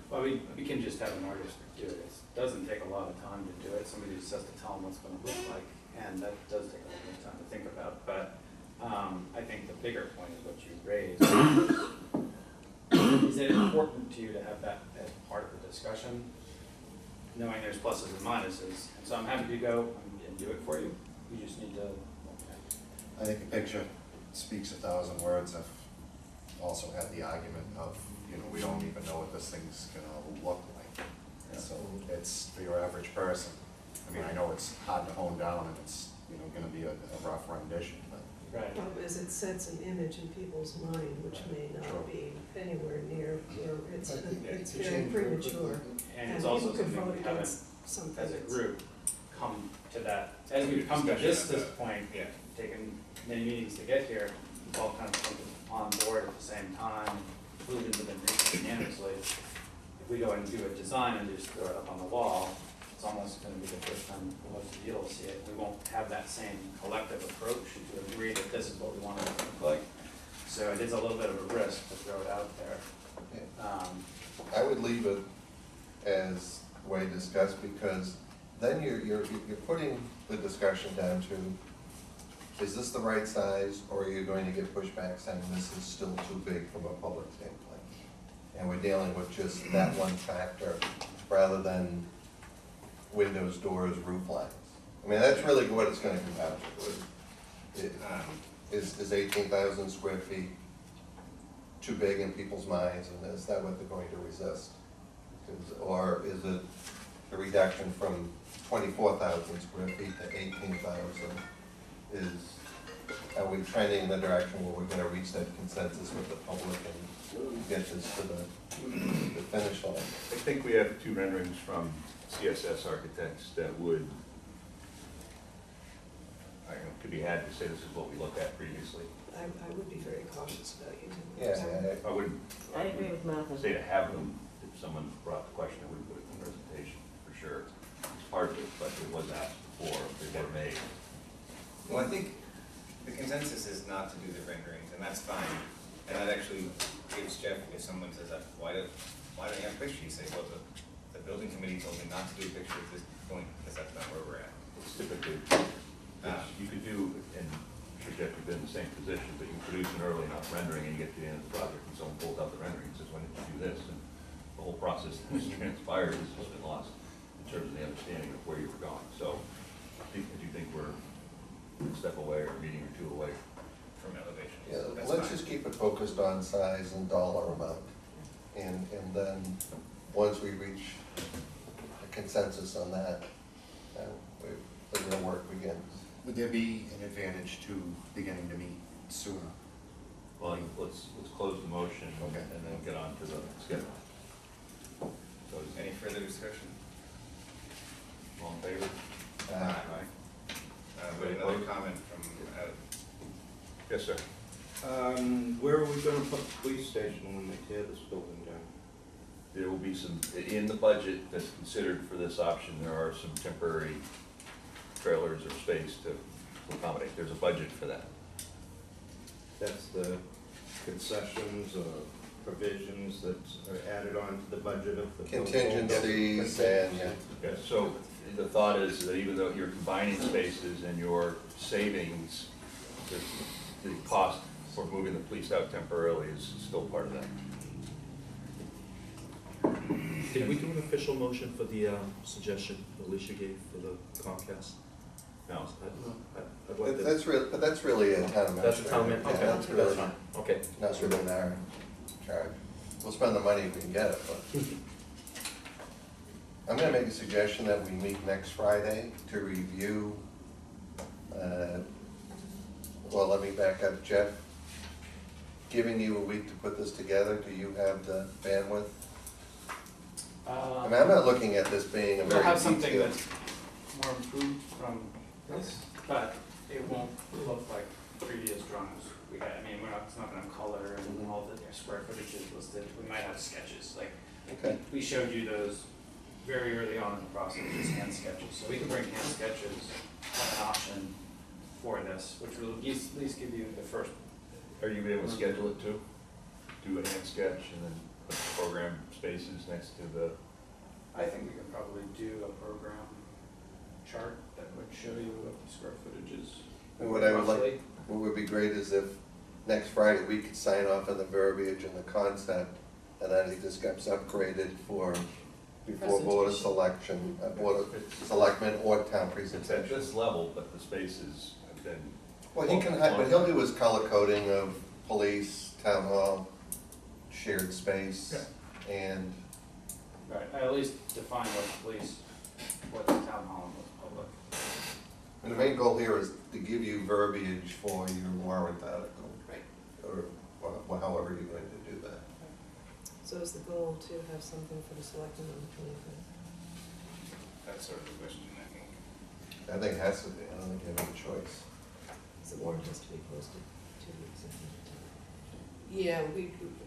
well, we can just have an artist do it. It doesn't take a lot of time to do it. Somebody just has to tell them what's gonna look like, and that does take a little bit of time to think about. But I think the bigger point is what you raised. Is it important to you to have that as part of the discussion, knowing there's pluses and minuses? And so I'm happy to go and do it for you. You just need to. I think a picture speaks 1,000 words. I've also had the argument of, you know, we don't even know what this thing's gonna look like. Yeah. So it's for your average person. I mean, I know it's hard to hone down and it's, you know, gonna be a rough rendition, but. Right. Problem is, it sets an image in people's mind which may Sure. not be anywhere near where it's To very change premature. And it's also people could something vote we haven't, against something as a that's- group, come to that, as we've come to Discussion this about- point, Yeah. taken many meetings to get here, we've all kind of come on board at the same time, conclusions have been reached unanimously. If we go and do a design and just throw it up on the wall, it's almost gonna be the first time most of you will see it. We won't have that same collective approach to agree that this is what we want it to look like. So it is a little bit of a risk to throw it out there. I would leave it as way discussed, because then you're putting the discussion down to, is this the right size, or are you going to get pushback saying this is still too big from a public standpoint? And we're dealing with just that one factor, rather than windows, doors, roof lines. I mean, that's really what it's gonna come down to. Is 18,000 square feet too big in people's minds, and is that what they're going to resist? Or is it a reduction from 24,000 square feet to 18,000 is are we trending in the direction where we're gonna reach that consensus with the public and get this to the finish line? I think we have 2 renderings from CSS architects that would, I don't know, could be had to say this is what we looked at previously. I would be very cautious about using Yeah, those. I wouldn't I agree with Martha. say to have them, if someone brought the question, I wouldn't put it in the presentation, for sure. It's part of it, but it was asked before, they were made. Well, I think the consensus is not to do the renderings, and that's fine. And that actually gives Jeff, if someone says, why don't you have a picture? You say, well, the building committee told me not to do a picture at this point, because that's not where we're at. It's typically, you could do, and I'm sure Jeff, you've been in the same position, but you produce an early enough rendering and you get to the end of the project and someone pulls out the rendering and says, why didn't you do this? And the whole process that has transpired has just been lost in terms of the understanding of where you were going. So do you think we're a step away or a meeting or 2 away From elevation. yeah, That's let's fine. just keep it focused on size and dollar amount. And then, once we reach a consensus on that, the real work begins. Would there be an advantage to beginning to meet sooner? Well, let's close the motion Okay. and then get on to the schedule. So is Any further discussion? all in favor? Aye. We have another comment from, Yes, sir. Where are we gonna put the police station when they tear this building down? There will be some, in the budget that's considered for this option, there are some temporary trailers or space to accommodate. There's a budget for that. That's the concessions or provisions that are added on to the budget of the. Contingencies and, yeah. Okay, so the thought is that even though you're combining spaces and your savings, the cost for moving the police out temporarily is still part of that. Did we do an official motion for the suggestion Alicia gave for the Comcast? No. I'd like to. But that's really a town administrator. That's a town man, Yeah, okay, that's that's really fine, okay. not within our charge. We'll spend the money if we can get it, but. I'm gonna make a suggestion that we meet next Friday to review, well, let me back up, Jeff. Giving you a week to put this together, do you have the bandwidth? I mean, I'm not looking at this being a We'll very have something detailed. that's more improved from this, but it won't look like previous drawings we had. I mean, it's not gonna color and all the square footages listed. We might have sketches, like, Okay. we showed you those very early on in the process, just hand sketches. So we can bring hand sketches as an option for this, which will at least give you the first. Are you able to schedule it too? Do a hand sketch and then put the program spaces next to the, I think we could probably do a program chart that would show you what the square footage is. And what I would roughly. like, what would be great is if next Friday we could sign off on the verbiage and the concept, and then it just gets upgraded for before board of selection, board of selectmen or town it's at presentation. this level, but the spaces have been. Well, he can, but he'll do his color coding of police, town hall, shared space, and, Right, I at least define what's police, what's town hall, and what's public. and the main goal here is to give you verbiage for your warrant article. Right. Or however you're going to do that. So is the goal to have something for the selectmen on the 25th? that's sort of the question, I think. I think it has to be, I don't think you have any choice. The warrant has to be posted 2 weeks ahead of time. Yeah,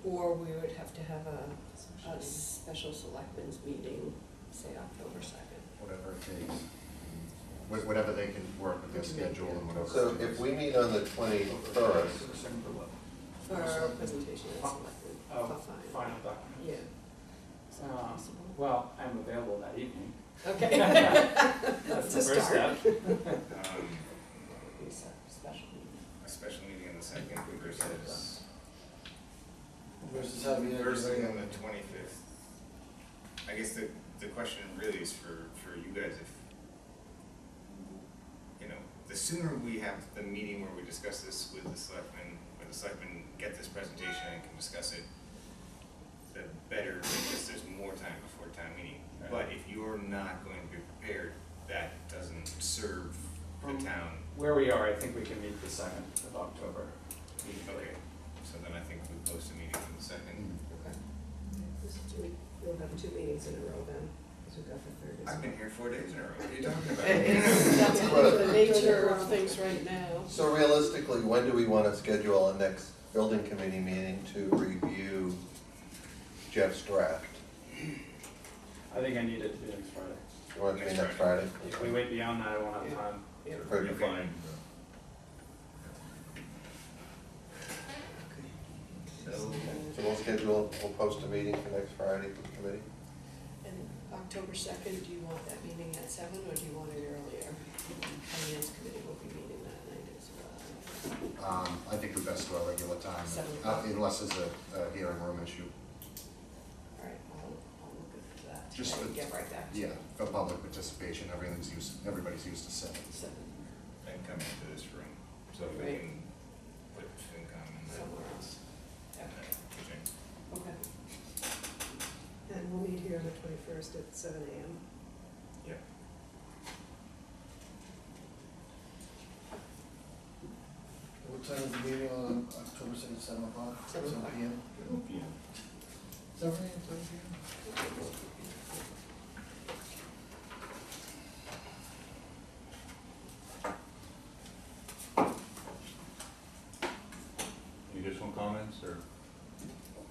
or we would have to have a special selectmen's meeting, say October 2nd. Whatever it takes. Whatever they can work with their schedule and whatever. So it if takes. we meet on the 21st, For our presentation as selectmen, Oh, for final. final document. Yeah. Is that possible? Well, I'm available that evening. Okay. That's the To first start. step. Special meeting. A special meeting on the second versus Versus having it First thing right on the 25th. I guess the question really is for you guys, if, you know, the sooner we have the meeting where we discuss this with the selectmen, where the selectmen get this presentation and can discuss it, the better, because there's more time before town meeting. But if you're not going to be prepared, that doesn't serve the town where we are, I think we can meet the 2nd of October. Okay, so then I think we post a meeting for the second. Okay. We'll have 2 meetings in a row then, because we've got the third as well. I've been here 4 days in a row, what are you talking about? That's kind of the nature of things right now. So realistically, when do we want to schedule a next building committee meeting to review Jeff's draft? I think I need it to be next Friday. You want it to be next Friday? If we wait beyond that, I won't have time. Yeah. Very You're good. fine. So, So we'll post a meeting for next Friday for the committee? And October 2nd, do you want that meeting at 7 or do you want it earlier? Finance committee will be meeting that night as well. I think we best do our regular time, 7 o'clock. unless there's a hearing room issue. All right, I'll look at that Just and for- get right back to you. Yeah, for public participation, everybody's used to 7. 7, and come into this room, so we Right. can put FinCom in there. somewhere else. Yeah. Okay. And we'll meet here on the 21st at 7 AM. Yeah. What time is the meeting on October 2nd, 7 o'clock? 7 o'clock. PM? Yeah. 7 PM? Any additional comments, or?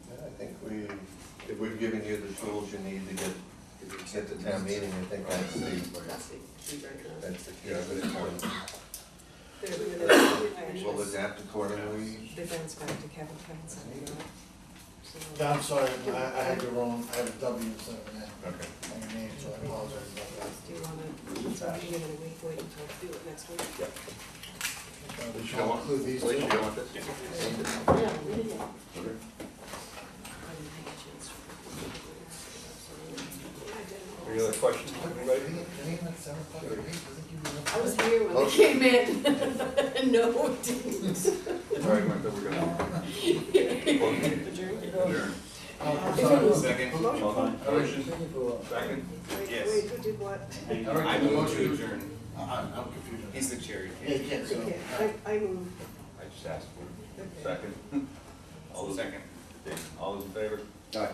Yeah, I think if we've given you the tools you need to get to town meeting, I think that's the Key right now. That's the key. We'll adapt accordingly. The bounce back to Kevin sending out. So- I'm sorry, I had the wrong, I have a W instead of an N Okay. on your name, so I apologize about that. Do you wanna, so we give it a week, wait until, do it next week? Yep. We You should don't want, include these Alicia, two. you don't want this? No, we didn't. Okay. I didn't take a chance. Any other questions, anybody? Did he have 7 o'clock? Doesn't give you enough I was time? here when they Okay. came in. No, it didn't. All right, Martha, we're gonna. close the meeting. Adjourn. Oh, sorry. Second, All done? Motion, second? Yes. Wait, who did what? I move to adjourn. I'm confused. He's the chair. you Yeah, can't- you can't, so. Okay, I move. I just asked for Okay. second. All those, Second. okay, all those in favor? Aye.